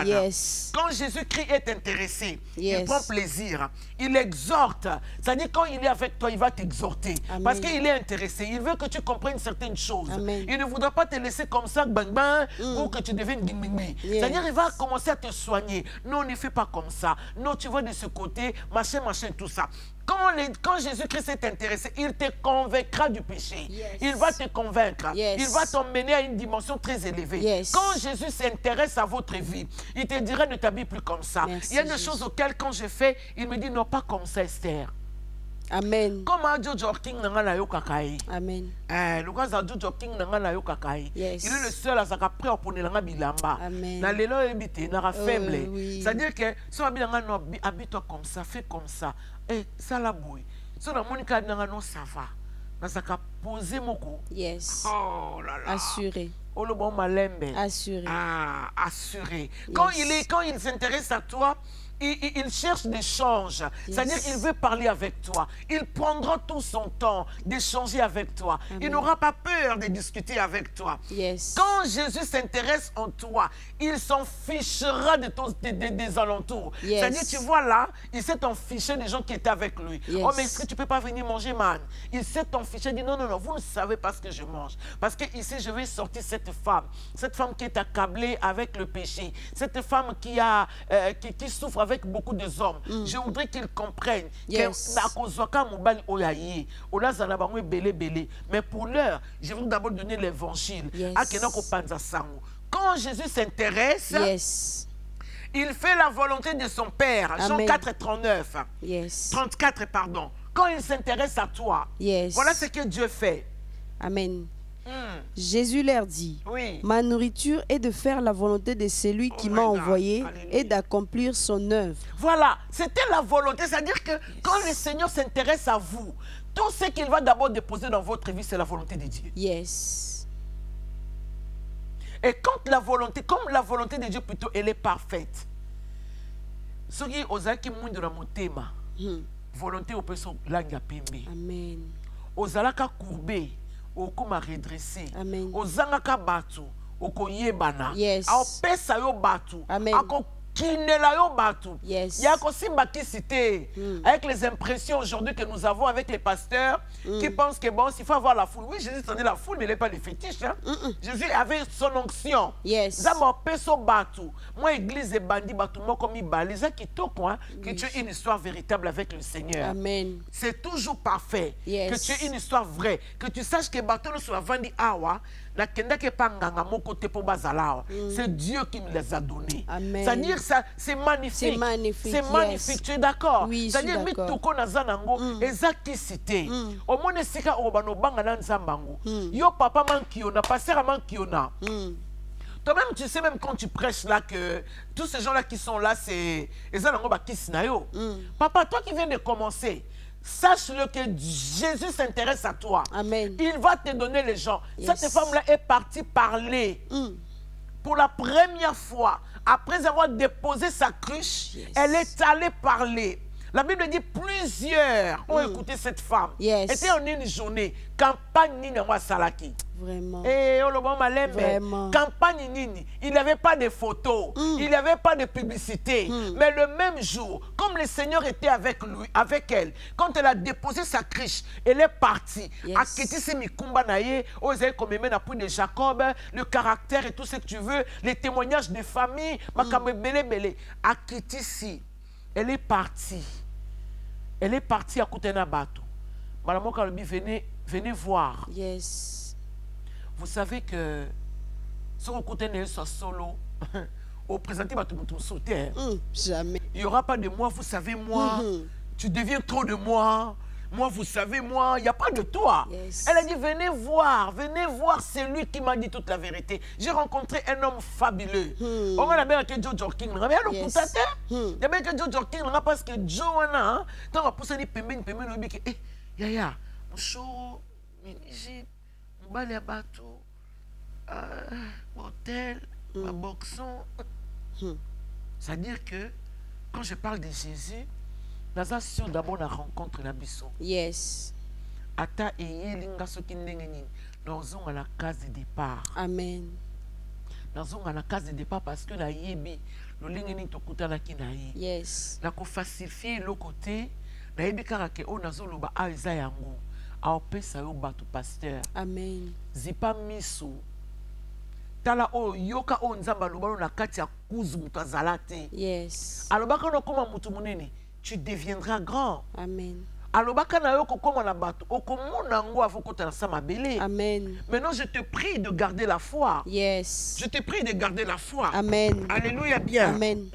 yes.
Quand Jésus-Christ est intéressé,
yes.
il prend plaisir. Il exhorte. C'est-à-dire quand il est avec toi, il va t'exhorter. Parce qu'il est intéressé. Il veut que tu comprennes certaines choses.
Amen.
Il ne voudra pas te laisser comme ça, bang bang, ou que tu deviennes guimimi.
Yes.
C'est-à-dire il va commencer à te soigner. Non, ne fais pas comme ça. Non, tu vois de ce côté, machin, machin, tout ça. Quand Jésus-Christ est intéressé, il te convaincra du péché.
Yes.
Il va te convaincre.
Yes.
Il va t'emmener à une dimension très élevée.
Yes. Quand
Jésus s'intéresse à votre vie, il te dira ne t'habille plus comme ça.
Merci,
il y a des
Jésus.
choses auxquelles quand je fais, il me dit non, pas comme ça, Esther.
Amen.
Comme Adjo Joking Nangana Yokakai.
Amen.
Le gars Adjo Joking Nangana Yokakai.
Yes.
Il est le seul à s'accaper au Ponelanga Bilamba.
Amen.
Dans les lois habité, dans la faible.
Oui.
C'est-à-dire que si on habite comme ça, fais comme ça. Et ça la bouille. Si on a Monica Nangano, ça va. Dans sa cap poser moko.
Yes.
Oh là là.
Assuré.
Oh le bon malembe.
Assuré.
Ah, assuré.
Yes.
Quand il s'intéresse à toi, il cherche d'échange. Yes. C'est-à-dire qu'il veut parler avec toi. Il prendra tout son temps d'échanger avec toi. Amen. Il n'aura pas peur de discuter avec toi.
Yes.
Quand Jésus s'intéresse en toi, il s'en fichera des alentours.
Yes.
C'est-à-dire, tu vois là, il s'est en fiché des gens qui étaient avec lui.
Yes.
Oh, mais est-ce que tu ne peux pas venir manger, man? Il s'est en fiché, il dit non, non, non, vous ne savez pas ce que je mange. Parce que ici, je vais sortir cette femme qui est accablée avec le péché. Cette femme qui souffre avec beaucoup de hommes. Je voudrais qu'ils comprennent
yes.
que mais pour l'heure, je vais d'abord donner l'évangile.
Yes.
Quand Jésus s'intéresse,
yes.
il fait la volonté de son Père. Jean 4, 39.
Yes.
34, pardon. Quand il s'intéresse à toi,
yes.
voilà ce que Dieu fait.
Amen. Jésus leur dit,
oui.
Ma nourriture est de faire la volonté de celui qui m'a envoyé et d'accomplir son œuvre.
Voilà, c'était la volonté. C'est-à-dire que quand le Seigneur s'intéresse à vous, tout ce qu'il va d'abord déposer dans votre vie, c'est la volonté de Dieu.
Yes.
Et quand la volonté, comme la volonté de Dieu plutôt, elle est parfaite. Ce qui ozaki mundu na motema, volonté opeso langa pembe.
Amen.
Ozalaka courbé. Okoma redressé.
Amen.
Ozangaka batu, okoyebana.
Yes.
Aopesa yo batu.
Amen.
Akokinela yo batu.
Yes.
Yako simba ki cité. Avec les impressions aujourd'hui que nous avons avec les pasteurs qui pensent que bon, s'il faut avoir la foule. Oui, Jésus tenait la foule, mais il n'est pas le fétiche. Hein? Jésus avait son onction.
Yes.
Zama peso batu. Moi, église et bandit batu, moi comme il balise, qui toque, hein, que tu aies une histoire véritable avec le Seigneur.
Amen.
C'est toujours parfait.
Yes.
Que tu aies une histoire vraie. Que tu saches que bateau ne soit vendu awa. La kenda ke panganga mon côté pour bazalawa. C'est Dieu qui me les a donnés.
Amen.
C'est-à-dire ça, c'est magnifique.
C'est magnifique.
C'est magnifique. Tu es d'accord?
Oui,
c'est-à-dire
je suis d'accord.
mitoko na zanango ezaki cité. Au moins sika obano banga na nzambango. Yo papa mankiona, pasteur mankiona. Toi-même, tu sais, même quand tu prêches là, que tous ces gens-là qui sont là, c'est... Papa, toi qui viens de commencer, sache-le que Jésus s'intéresse à toi.
Amen.
Il va te donner les gens.
Yes.
Cette femme-là est partie parler. Pour la première fois, après avoir déposé sa cruche,
yes.
elle est allée parler. La Bible dit plusieurs ont écouté cette femme.
Yes.
C'était en une journée. Campagne Nini Salaki.
Vraiment.
Et
Vraiment.
Campagne Nini. Il n'y avait pas de photos. Il n'y avait pas de publicité. Mais le même jour, comme le Seigneur était avec lui, avec elle, quand elle a déposé sa cruche, elle est partie.
Yes.
Akitisi Mikumba Naye, osé comme de Jacob, le caractère et tout ce que tu veux, les témoignages des familles, Makambe Bele Bele. Akitisi, elle est partie. Elle est partie à Koutena Bato. Madame Okalubi, venez voir.
Yes.
Vous savez que si on Koutena soit solo, au présenté Bato sauter.
Jamais.
Il n'y aura pas de moi, vous savez, moi. Tu deviens trop de moi. Moi, vous savez, moi, il n'y a pas de toi.
Yes.
Elle a dit, venez voir, c'est lui qui m'a dit toute la vérité. J'ai rencontré un homme fabuleux. On a bien que Joe Jorking. On a bien le contaté. Il y a bien que Joe Jorking, parce que Joe, tant qu'on a poussé des pèmènes, on dit que, eh, yaya, mon show, Miniji, mon balai à bateau, hôtel, ma boxon. C'est-à-dire que, quand je parle de Jésus, naza sûr d'abord la rencontre na biso.
Yes.
Ata eyelinga soki ndenge nini. Nazonga la case de départ.
Amen.
Nazonga la case de départ parce que na yebi lo ndenge nini tokutana ki na ye.
Yes.
Na ko falsifier le côté na yebi kaka ke o nazoloba a eza yango. A opesa yo bato pasteur.
Amen.
Zipa miso. Tala o yoka o nzamba lobalo na kati ya kuzu mutu azala te.
Yes.
Alobaka no koma mutu munene. Tu deviendras grand.
Amen.
Alobaka na yo kokoma na bato okomona ngo afokota na sama belé.
Amen.
Maintenant je te prie de garder la foi.
Yes.
Je te prie de garder la foi.
Amen.
Alléluia bien.
Amen.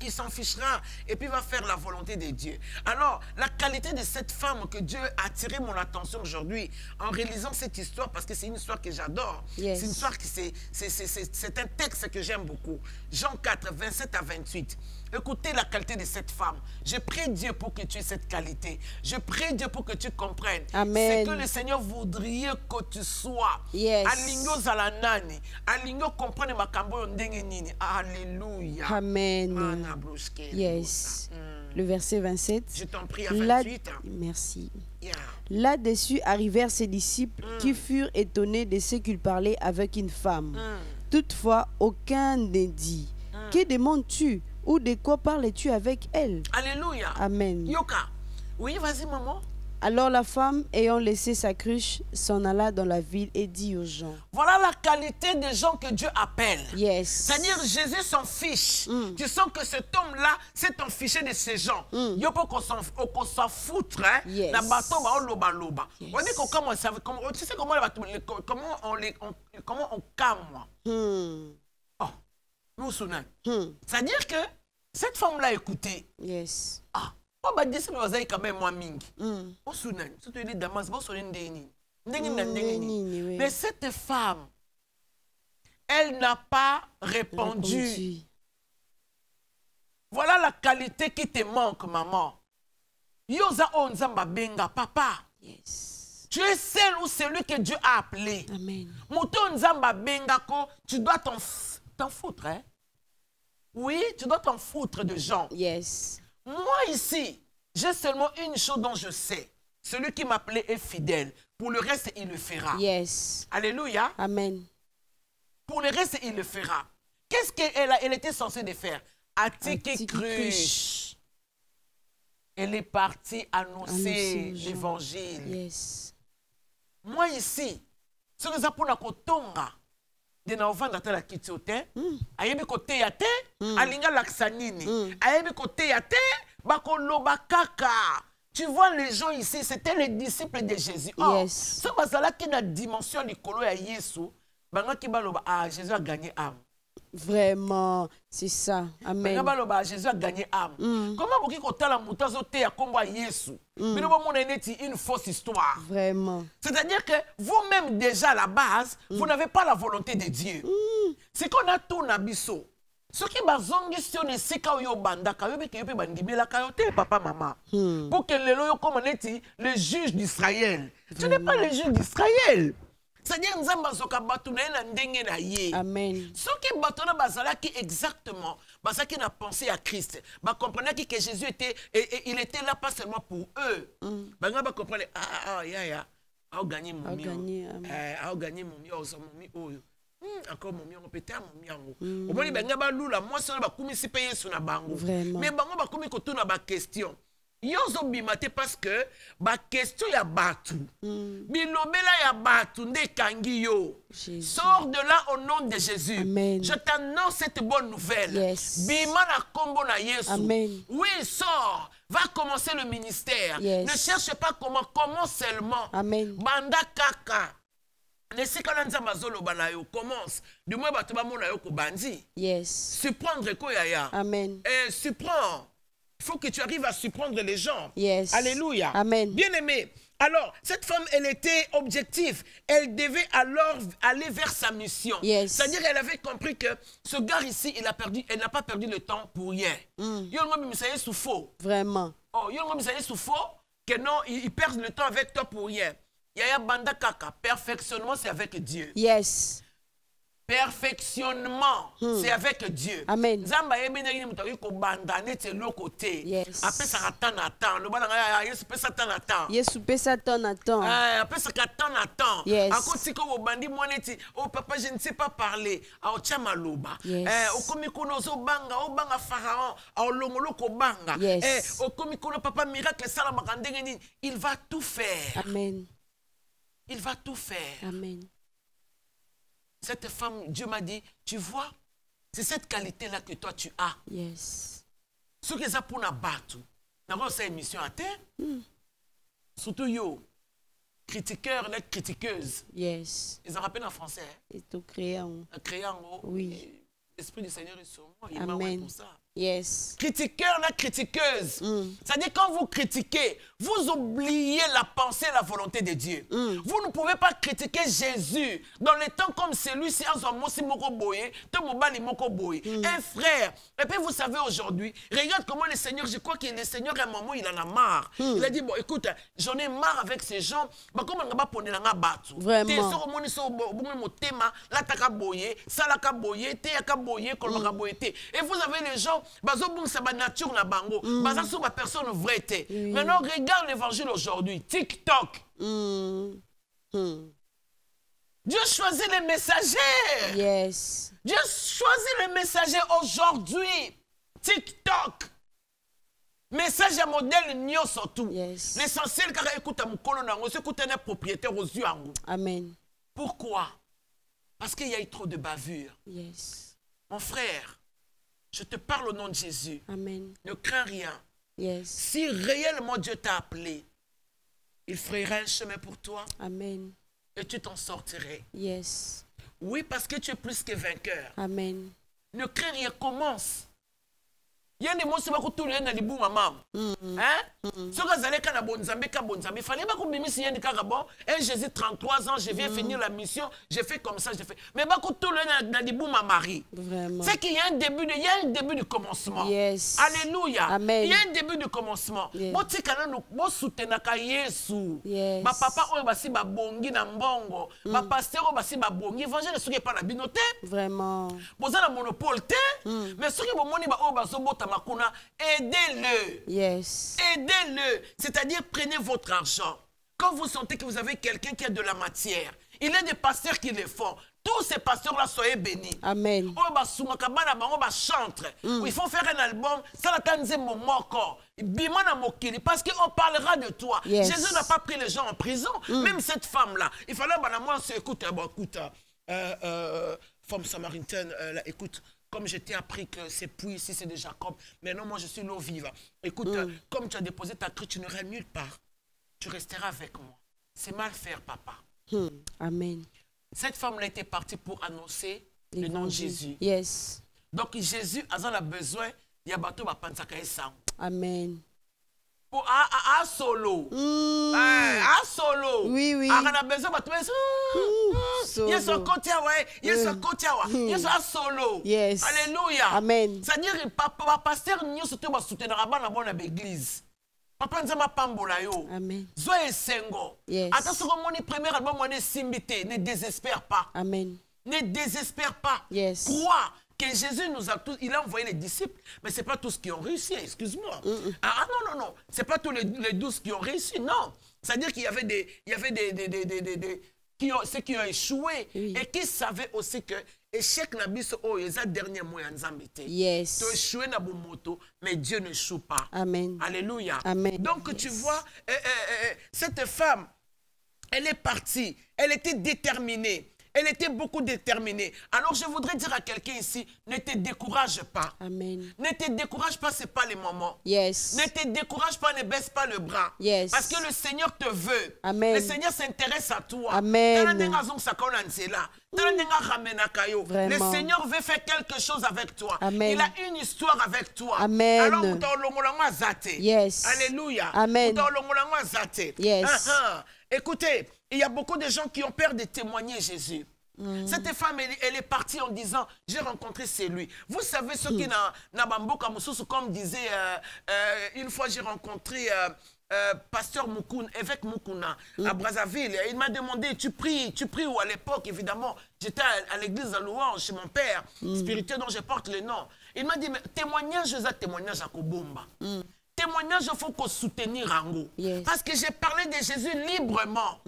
Il s'en fichera et puis va faire la volonté de Dieu. Alors, la qualité de cette femme que Dieu a attiré mon attention aujourd'hui en réalisant cette histoire, parce que c'est une histoire que j'adore.
Yes.
C'est une histoire qui c'est un texte que j'aime beaucoup. Jean 4, 27 à 28. Écoutez la qualité de cette femme. Je prie Dieu pour que tu aies cette qualité. Je prie Dieu pour que tu comprennes.
Amen.
C'est que le Seigneur voudrait que tu sois.
Yes.
Alingo zalanani. Alingo comprendre ma kambo ndenge nini. Alléluia.
Amen. Yes. Le verset 27.
Je t'en prie à 28.
Merci.
Yeah.
Là-dessus arrivèrent ses disciples qui furent étonnés de ce qu'il parlait avec une femme. Toutefois, aucun ne dit. Que demandes-tu? Ou de quoi parles-tu avec elle?
Alléluia.
Amen.
Yoka. Oui, vas-y, maman.
Alors la femme, ayant laissé sa cruche, s'en alla dans la ville et dit aux gens.
Voilà la qualité des gens que Dieu appelle.
Yes.
C'est-à-dire, Jésus s'en fiche. Tu sens que cet homme-là s'est en fiché de ces gens. Il faut qu'on s'en foutre. Hein?
Yes.
La bateau, bah, on loba loba.
Yes.
On dit qu'on commence à... Tu sais comment on calme. Oh, nous souvenons. C'est-à-dire que cette femme-là, écoutez.
Yes.
Ah. On va dire que vous avez quand même moins mingi. On souviens, surtout les dames, vous souvenez de mais cette femme, elle n'a pas répondu. Voilà la qualité qui te manque, maman. Yoza onzamba benga, papa.
Yes.
Tu es celle ou celui que Dieu a appelé.
Amen.
Mouton nzamba benga ko, tu dois t'en foutre, hein? Oui, tu dois t'en foutre de gens.
Yes.
Moi ici, j'ai seulement une chose dont je sais. Celui qui m'appelait est fidèle. Pour le reste, il le fera.
Yes.
Alléluia.
Amen.
Pour le reste, il le fera. Qu'est-ce qu'elle était censée de faire? Attiquer cruche. Elle est partie annoncer l'évangile.
Yes.
Moi ici, ce que ça pour la kotonga. De na ovanda ta la kitiote, ayebi kote ya te, alinga laksanini, ayebi kote ya te, bako loba kaka. Tu vois les gens ici, c'était les disciples de Jésus. Oh,
yes.
ça bazala qui na dimension likolo ya Yesu, banga ki baloba ah Jésus a gagné âme.
Vraiment, c'est ça. Amen.
Banga baloba Jésus a gagné âme. Comment boki kotala mutazo te ya komba Yesu? Mais bon mon neti une fausse histoire.
Vraiment.
C'est-à-dire que vous-même déjà à la base, vous n'avez pas la volonté de Dieu. C'est qu'on a tout nabiso. Ce qui m'a zongi sur les sika yo bandaka yo beke yo pe bandibela kayote papa maman. Pour que les loyo comme neti le juge d'Israël. Tu n'es pas le juge d'Israël. C'est-à-dire nzamba zoka batu na ndenge na ye.
Amen.
Ce qui batu na bazala qui exactement parce qu'il a pensé à Christ, bah comprenez que Jésus était il était là pas seulement pour eux. Bah nga ba comprendre ya a gagné mon mieux. A gagné mon mieux aux mon mieux. Encore mon mieux on peut être mon mieux. Au moins ba nga ba lula moi seul ba kumisi payer sur na bango. Mais bango ba kumi ko tuna ba question. Yozo bimate parce que ba question ya batu. Bilobela ya batu nde kangi yo. Sors de là au nom de Jésus.
Amen.
Je t'annonce cette bonne nouvelle.
Yes.
Bima na kombo na Yesu.
Amen.
Oui, sors. Va commencer le ministère.
Yes.
Ne cherche pas comment seulement.
Amen.
Banda kaka. Ne sikana nzamba zoloba na yo commence. Du moins batu ba mona yo ko bandi.
Yes.
Surprendre ko yaya.
Amen.
Surprends. il faut que tu arrives à surprendre les gens.
Yes.
Alléluia.
Amen.
Bien aimé. Alors, cette femme, elle était objective. Elle devait alors aller vers sa mission.
Yes.
C'est-à-dire qu'elle avait compris que ce gars ici, elle n'a pas perdu le temps pour rien.
Vraiment.
Oh, que non, il perd le temps avec toi pour rien. Yaya Banda Kaka, perfectionnement, c'est avec Dieu.
Yes.
Perfectionnement, c'est avec Dieu.
Amen.
Zamba yebenegi mutaki ko bandane te lokote.
Yes.
Après ça attend. Le bana ya Yesu pesa attend.
Yesu pesa ton attend.
Après ça attend.
Yes.
Encore si ko bandi moneti, oh papa je ne sais pas parler. A maloba.
Yes.
Okomi kono zo banga, o banga pharaon, a longolo ko banga.
Yes.
Okomi kono papa miracle sala makandenge ni, il va tout faire.
Amen.
Il va tout faire.
Amen.
Cette femme, Dieu m'a dit, tu vois, c'est cette qualité-là que toi tu as.
Yes.
Ce que ça pour nous battre, nous avons cette émission à terre. Surtout yo, critiqueurs, les critiqueuses.
Yes.
Ils en rappellent en français.
Et tout créant.
Créant,
oui.
L'Esprit du Seigneur est sur moi. Il m'a
Amen.
envoyé pour ça.
Yes.
Critiqueur, la critiqueuse. C'est-à-dire quand vous critiquez, vous oubliez la pensée et la volonté de Dieu. Vous ne pouvez pas critiquer Jésus dans les temps comme celui-ci, un frère. Et puis vous savez aujourd'hui, regarde comment le Seigneur, je crois que le Seigneur à un moment, il en a marre. Il a dit, bon écoute, j'en ai marre avec ces gens.
Vraiment.
Et vous avez les gens, c'est ma nature na bango, c'est ma personne vraie. Maintenant, regarde l'évangile aujourd'hui, TikTok. Dieu choisit les messagers.
Yes.
Dieu choisit les messagers aujourd'hui. TikTok. Message à modèle nyo surtout.
Yes.
L'essentiel, car écoute à mon colonel, c'est écoute un propriétaire aux yeux.
Amen.
Pourquoi? Parce qu'il y a eu trop de bavures.
Yes.
Mon frère, je te parle au nom de Jésus.
Amen.
Ne crains rien.
Yes.
Si réellement Dieu t'a appelé, il fera un chemin pour toi.
Amen.
Et tu t'en sortirais.
Yes.
Oui, parce que tu es plus que vainqueur.
Amen.
Ne crains rien, commence. Il y a des mots qui sont tous les gens qui sont maman. Hein? Ce que vous allez faire, il fallait pas que je me bon, Jésus 33 ans, je viens finir la mission, je fais comme ça, je fais. Mais pas que tous les gens qui sont Marie.
Vraiment.
C'est qu'il y a un début du commencement.
Yes.
Alléluia.
Amen.
Il y a un début du commencement.
Yes.
Bon, tu sais, quand soutenaka Yesu.
Yes.
Ba papa oyo basi ba bongi na mbongo. Ba pasteur oyo basi ba bongi. Évangile soki pas na binote.
Vraiment.
Boza na monopole te. Mais soki bomoni ba oyo bazobota makuna, aidez-le.
Yes.
Aidez-le. C'est-à-dire, prenez votre argent. Quand vous sentez que vous avez quelqu'un qui a de la matière, il y a des pasteurs qui le font. Tous ces pasteurs-là, soyez bénis.
Amen.
Il faut faire un album. Parce qu'on parlera de toi.
Yes.
Jésus n'a pas pris les gens en prison. Même cette femme-là. Il fallait écoute, femme samaritaine, écoute. Comme je t'ai appris que c'est puits ici, c'est de Jacob. Maintenant, moi, je suis l'eau vive. Écoute, comme tu as déposé ta cru, tu n'iras nulle part. Tu resteras avec moi. C'est mal faire, papa.
Amen.
Cette femme-là était partie pour annoncer le nom de Jésus.
Yes.
Donc, Jésus a besoin, il y a bateau va prendre sa caisse.
Amen.
Pour à solo. À solo.
Oui, oui.
On a besoin de yes, solo.
Yes.
Alléluia.
Amen.
C'est-à-dire papa pasteur nous surtout va soutenir la bonne église. Papa nzama pambola yo.
Amen.
Zo esengo.
Yes.
Attention comme mon premier album on est simbité, ne désespère pas.
Amen.
Ne désespère pas.
Yes.
Crois que Jésus nous a tous, il a envoyé les disciples, mais c'est pas tous qui ont réussi, excuse-moi. Ah non, c'est pas tous les 12 qui ont réussi, non. C'est-à-dire qu'il y avait ceux qui ont échoué et qui savaient aussi que échec n'a pas ce dernier mot en Zambité.
Yes.
Tu as échoué dans mon moto, mais Dieu ne échoue pas.
Amen.
Alléluia.
Amen.
Donc
yes.
tu vois, cette femme, elle est partie, elle était déterminée. Elle était beaucoup déterminée. Alors je voudrais dire à quelqu'un ici, ne te décourage pas.
Amen.
Ne te décourage pas, ce n'est pas le moment.
Yes.
Ne te décourage pas, ne baisse pas le bras.
Yes.
Parce que le Seigneur te veut.
Amen.
Le Seigneur s'intéresse à toi.
Amen.
Le
Vraiment.
Seigneur veut faire quelque chose avec toi.
Amen.
Il a une histoire avec toi.
Amen.
Alors,
Yes.
alléluia.
Amen. Yes.
Écoutez, il y a beaucoup de gens qui ont peur de témoigner Jésus. Cette femme, elle est partie en disant, j'ai rencontré celui. Vous savez ce qui n'a bamboka mususu, comme disait, une fois j'ai rencontré pasteur Moukoun, évêque Moukouna, à Brazzaville. Il m'a demandé, tu pries où à l'époque, évidemment, j'étais à l'église de Louange chez mon père, spirituel dont je porte le nom. Il m'a dit, mais témoignage, témoignage à Kobomba. Témoignage, il faut qu'on soutenir Rango.
Yes.
Parce que j'ai parlé de Jésus librement.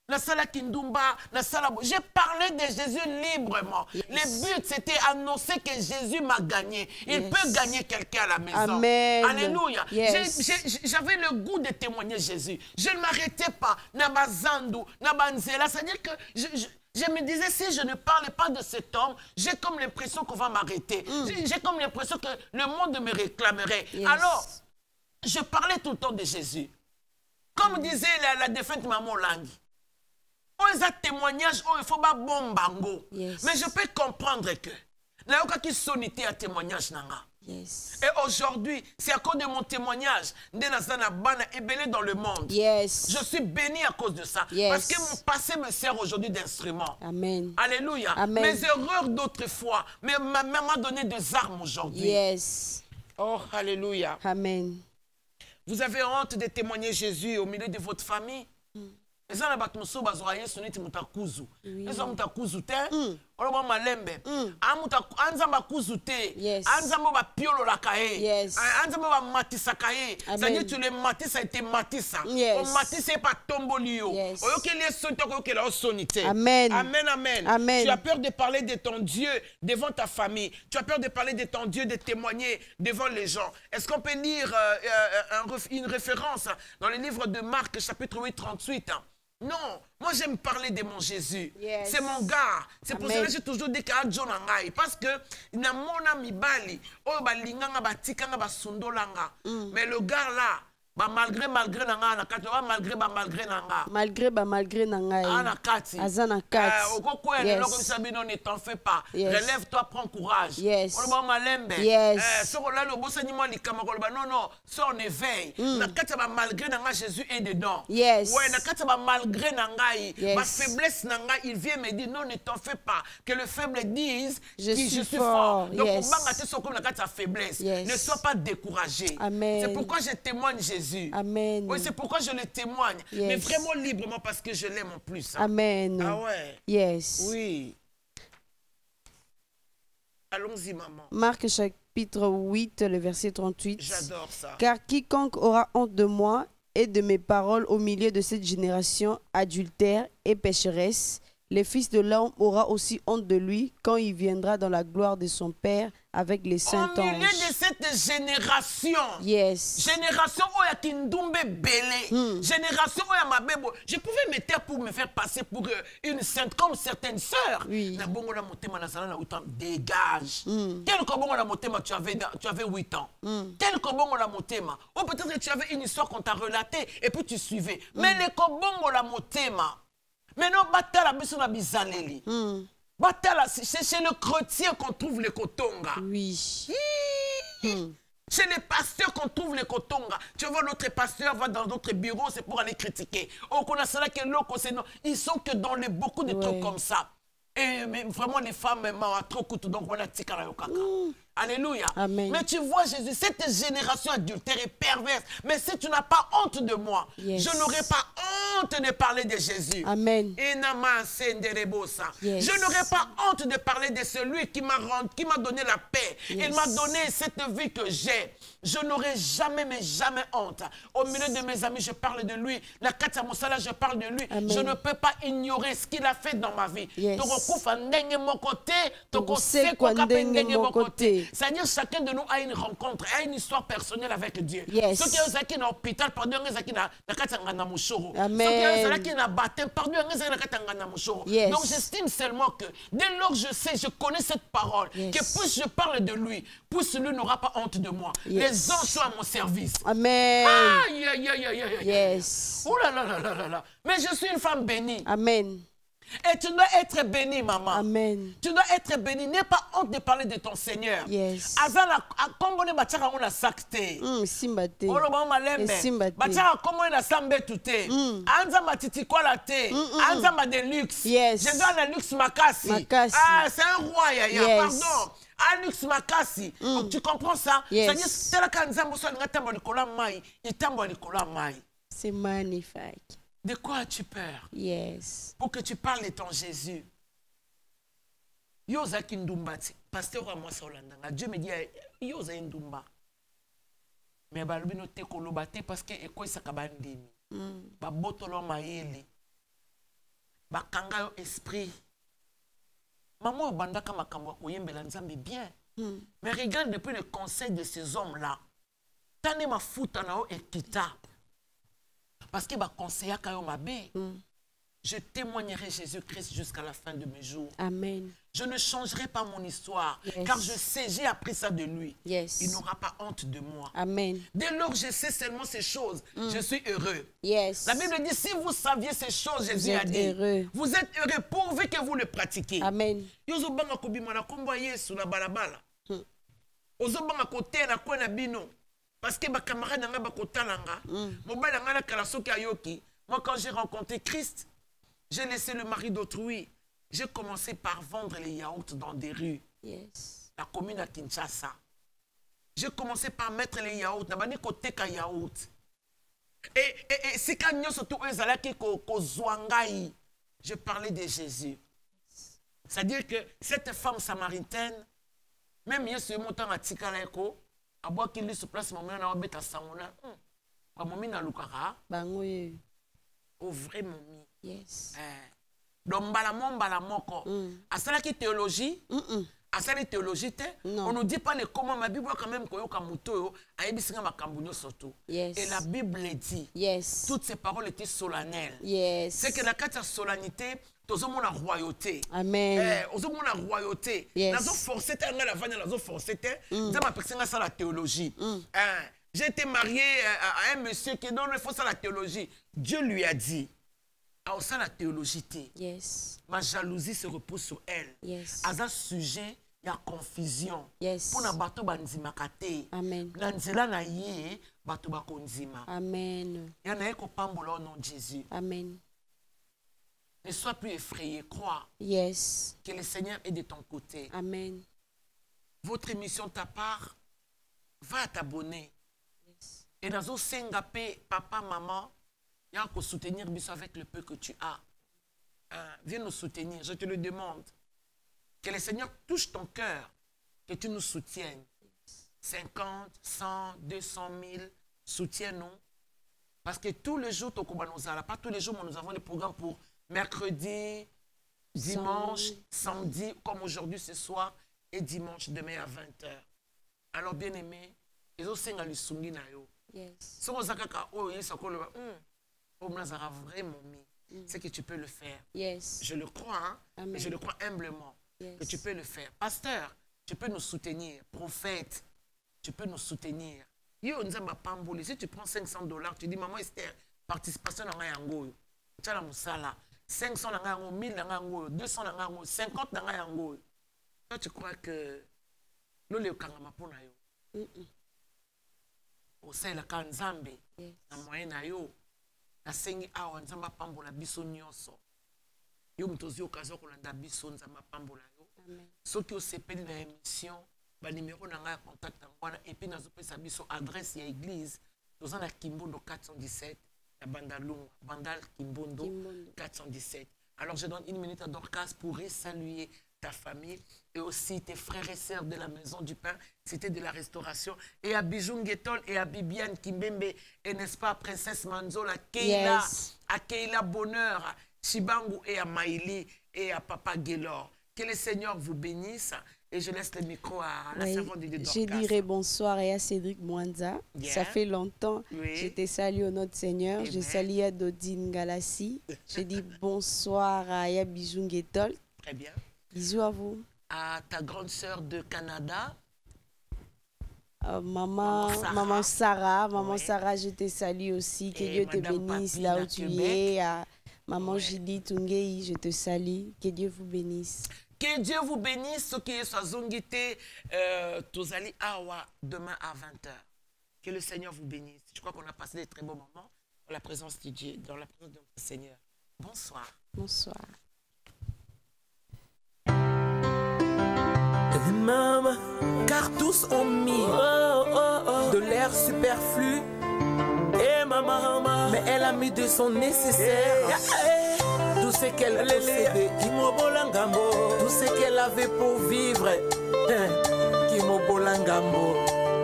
La sala Kindumba, la sala... J'ai parlé de Jésus librement.
Yes.
Le but, c'était annoncer que Jésus m'a gagné. Il peut gagner quelqu'un à la maison.
Amen.
Alléluia.
Yes.
J'avais le goût de témoigner Jésus. Je ne m'arrêtais pas. Nabazandu, Nabanzela. C'est-à-dire que je me disais, si je ne parle pas de cet homme, j'ai comme l'impression qu'on va m'arrêter. J'ai comme l'impression que le monde me réclamerait.
Yes.
Alors, je parlais tout le temps de Jésus. Comme disait la défunte maman Langi. On a témoignage, il faut pas bon bango.
Yes.
Mais je peux comprendre que n'a aucun qui sonité à témoignage nanga.
Yes.
Et aujourd'hui, c'est à cause de mon témoignage, dans le monde.
Yes.
Je suis béni à cause de ça.
Yes.
Parce que mon passé me sert aujourd'hui d'instrument.
Amen.
Alléluia.
Amen.
Mes erreurs d'autrefois, mais ma mère m'a donné des armes aujourd'hui.
Yes.
Oh, alléluia.
Amen.
Vous avez honte de témoigner Jésus au milieu de votre famille? Les gens qui sont oloba malembe anzamba kuzute anzamba ba piolo la kae anzamba ba matisa kae ça dit tu le matisa et te matisa on matisa pas tombolio oyoke les sonite oyoke la sonite.
Amen.
Amen, amen.
Amen.
Tu as peur de parler de ton Dieu devant ta famille, tu as peur de parler de ton Dieu, de témoigner devant les gens. Est-ce qu'on peut lire une référence dans le livre de Marc chapitre 8 38? Non, moi j'aime parler de mon Jésus.
Yes.
C'est mon gars. C'est pour ça que j'ai toujours dit qu'il y a John Angai. Parce que na mona mibali, oh ba linganga ba tikanga ba sundolanga. Mais le gars là, ba malgré nanga na kati, ba malgré nanga.
Malgré nanga.
Ana kati.
Azana kati.
Okoko ene loko bisabino ne t'en fais pas. Relève-toi, prends courage.
Yes.
Oloba malembe.
Yes.
Soko là le bosani moi likama koloba non, ça on éveille. Na kati ba malgré nanga Jésus est dedans.
Yes.
Ouais, na kati ba malgré nanga ma
Yes.
faiblesse nanga, il vient me dire non, ne t'en fais pas, que le faible dise
je
suis
fort.
Donc
Yes.
on va gâter son comme la carte sa faiblesse.
Yes.
Ne sois pas découragé.
Amen.
C'est pourquoi je témoigne Jésus.
Amen.
Oui, c'est pourquoi je le témoigne.
Yes.
Mais vraiment librement parce que je l'aime en plus. Hein.
Amen.
Ah ouais.
Yes.
Oui. Allons-y, maman.
Marc chapitre 8, le verset 38.
J'adore ça.
Car quiconque aura honte de moi et de mes paroles au milieu de cette génération adultère et pécheresse, le Fils de l'homme aura aussi honte de lui quand il viendra dans la gloire de son Père avec les saints
Au milieu
anges.
de cette génération.
Yes.
Génération oya kindumbe belé. Génération oya mabebo. Je pouvais me taire pour me faire passer pour une sainte comme certaines sœurs.
Oui.
Na bongo na motema na sala na 8 ans. Dégage. Tel que bongo na motema tu avais 8 ans. Tel que bongo na motema. Ou peut-être que tu avais une histoire qu'on t'a relatée et puis tu suivais. Mais le bongo la motema. Maintenant, batala biso na bizaleli. Batala, c'est chez le chrétien qu'on trouve le kotonga.
Oui.
Chez les pasteurs qu'on trouve les kotonga. Tu vois, notre pasteur va dans notre bureau, c'est pour aller critiquer. Oh, qu'on a cela que l'autre, c'est non. Ils sont que dans beaucoup de trucs comme ça. Et mais vraiment, les femmes, trop coûtent. Donc, on a tika na kaka. Alléluia.
Amen.
Mais tu vois, Jésus, cette génération adultère et perverse. Mais si tu n'as pas honte de moi,
Yes.
je n'aurai pas honte de parler de Jésus.
Amen.
Yes. Je n'aurai pas honte de parler de celui qui m'a donné la paix.
Yes.
Il m'a donné cette vie que j'ai. Je n'aurai jamais, mais jamais honte. Au milieu de mes amis, je parle de lui. La Katia Moussala, je parle de lui.
Amen.
Je ne peux pas ignorer ce qu'il a fait dans ma vie.
Yes.
Tokokufa ndenge mon côté,
Tokosekwa ndenge mon côté.
C'est-à-dire chacun de nous a une rencontre, a une histoire personnelle avec Dieu.
Yes.
Ceux qui sont dans l'hôpital, pardon, ceux qui sont dans le mouchoro.
Amen.
Ceux qui sont dans le baptême, pardon, ceux qui sont dans le mouchoro.
Yes.
Donc j'estime seulement que dès lors que je sais, je connais cette parole,
Yes.
que plus je parle de lui, plus lui n'aura pas honte de moi.
Yes.
Les anges sont à mon service.
Amen.
Aïe, aïe, aïe, aïe, aïe.
Yes.
Oh là là là là là là. Mais je suis une femme bénie.
Amen.
Et tu dois être bénie, maman.
Amen.
Tu dois être bénie. N'aie pas honte de parler de ton Seigneur.
Yes.
Azala, comment on bachaka on a sakte.
Simbate.
Oh le bon malembe.
Simbate.
Bachaka comment on a sambe tuté. Anza matiti quoi la té. Anza ma de luxe.
Yes.
Je dois la luxe makasi.
Makasi.
Ah, c'est un roi yaya.
Yes.
Pardon. Ah, luxe makasi. Donc, tu comprends ça?
Yes.
C'est-à-dire c'est là quand Nzambo soit ngatambo likola mai, itambo likola mai.
C'est magnifique.
De quoi as-tu peur?
Yes.
Pour que tu parles de ton Jésus. Yoza kindumbati. Pasteur wa moi Solandanga. Dieu me dit yoza indumba. Mais balubino te kolobate parce que eko isaka bandimi. Ba botolo mayele. Ba kanga yo esprit. Maman bandaka makambo koyembela nzambe bien. Mais regarde depuis le conseil de ces hommes-là. Tane ma futa na o ekita. Parce que ba conseiller kayo mabe. Je témoignerai Jésus-Christ jusqu'à la fin de mes jours.
Amen.
Je ne changerai pas mon histoire,
Yes.
car je sais, j'ai appris ça de lui.
Yes.
Il n'aura pas honte de moi.
Amen.
Dès lors que je sais seulement ces choses, je suis heureux.
Yes.
La Bible dit, si vous saviez ces choses, Jésus
êtes
a dit,
heureux.
vous êtes heureux pourvu que vous le pratiquez.
Amen.
Yozo banga kobima na kombo ya Yesu na balabala. Ozo banga kote na kwa na bino. Parce que ma camarade n'a pas kotalanga. Mon bel n'a pas kalasoki ayoki. Moi, quand j'ai rencontré Christ, j'ai laissé le mari d'autrui. J'ai commencé par vendre les yaourts dans des rues.
Yes.
La commune à Kinshasa. J'ai commencé par mettre les yaourts. D'abord, côté ka yaourt. Et c'est quand nous surtout ezalaki ko zwangai. Je parlais de Jésus. C'est-à-dire que cette femme samaritaine, même Yesu montant à Tikaleko, à boire qu'il se place mon mère na beta sangona. Ba momi na lukara.
Bango ye.
Au vrai momi.
Yes.
Donc mbala moko. Asala ki théologie. Asala théologie te.
Non.
On nous dit pas les comment ma Bible quand même koyoka muto ayebisinga makambo surtout.
Yes.
Et la Bible dit.
Yes.
Toutes ces paroles étaient solennelles.
Yes.
C'est que la carte solennité, tous ont la royauté.
Amen.
Aux hommes la royauté.
Yes.
Nazo forcé te la vanne nazo forcé te. Ça m'a personne ça la théologie. J'ai été marié à un monsieur qui donne il faut ça la théologie. Dieu lui a dit. Ah ça la théologie te.
Yes.
Ma jalousie se repose sur elle.
Yes.
À un sujet il y a confusion.
Yes.
Pour na bato banzima kate.
Amen.
Na nzela na ye bato bakonzima.
Amen.
Il y en a qui pambola au nom de Jésus.
Amen.
Ne sois plus effrayé, crois
Yes.
que le Seigneur est de ton côté.
Amen.
Votre émission ta part, va t'abonner.
Yes.
Et dans un sengapé, papa, maman, il y a qu'à soutenir biso avec le peu que tu as. Viens nous soutenir, je te le demande. Que le Seigneur touche ton cœur, que tu nous soutiennes. 50, 100, 200 000, soutiens-nous. Parce que tous les jours, pas tous les jours, mais nous avons des programmes pour mercredi, dimanche, samedi, comme aujourd'hui ce soir, et dimanche demain à 20h. Alors, bien aimé, ils ont senga le sungi na yo.
Yes.
Si on zakaka oh yes akolo vraiment c'est que tu peux le faire.
Yes.
Je le crois, hein?
Amen.
Et je le crois humblement
Yes.
que tu peux le faire. Pasteur, tu peux nous soutenir. Prophète, tu peux nous soutenir. Yo nzamba pamboli, si tu prends $500, tu dis maman Esther, participation na yango. Tu as la musala. 500 na yango, 1000 na yango, 200 na yango, 50 na yango. Toi tu crois que lole okangama pona yo. Osala ka nzambe na moyen na yo. Na sengi awa nzamba pambola biso nyonso. Yo mtozi okazo kolanda biso nzamba pambola yo.
Amen.
Soki osepeli na émission, ba numéro na nga contact ngwana et puis nazopesa biso adresse ya église. Toza na Kimbondo 417 na Bandalunga, Bandal Kimbondo 417. Alors je donne une minute à Dorcas pour saluer ta famille et aussi tes frères et sœurs de la Maison du Pain, Cité de la Restauration, et à Bijou Nguetol et à Bibiane Kimbembe, et n'est-ce pas, Princesse Manzola, Keila,
Yes.
à Keila Bonheur, à Chibangu et à Maïli et à Papa Guélor. Que le Seigneur vous bénisse Et je laisse le micro à la
Oui,
servante de Dorcas.
je dirais bonsoir à Cédric Mwanza.
Yeah.
Ça fait longtemps.
Oui.
Je te salue au nom du Seigneur. Je
Amen.
salue à Dodine Galassi. Je dis bonsoir à Aya Bijou Nguetol.
Très bien.
Bisous à vous.
À ta grande sœur de Canada.
Maman
Maman
Sarah,
Oui.
Sarah, je te salue aussi. Que
Et
Dieu te
Madame
bénisse
Papi,
là
la
où tu
Québec.
es. À Maman
Ouais.
Julie Tungei, je te salue. Que Dieu vous bénisse.
Que Dieu vous bénisse. Ce qui est soit zongité, Tozali Awa demain à 20h. Que le Seigneur vous bénisse. Je crois qu'on a passé des très beaux moments dans la présence de Dieu, dans la présence de notre Seigneur. Bonsoir.
Bonsoir.
Maman, car tous ont mis de l'air superflu. Et maman, mais elle a mis de son nécessaire. Tout ce qu'elle possédait, tout ce qu'elle avait pour vivre.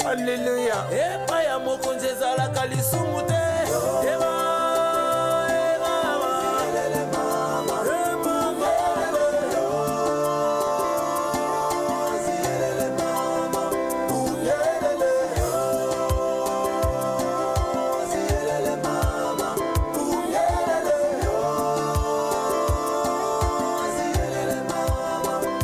Alléluia. Et pas ya mokonze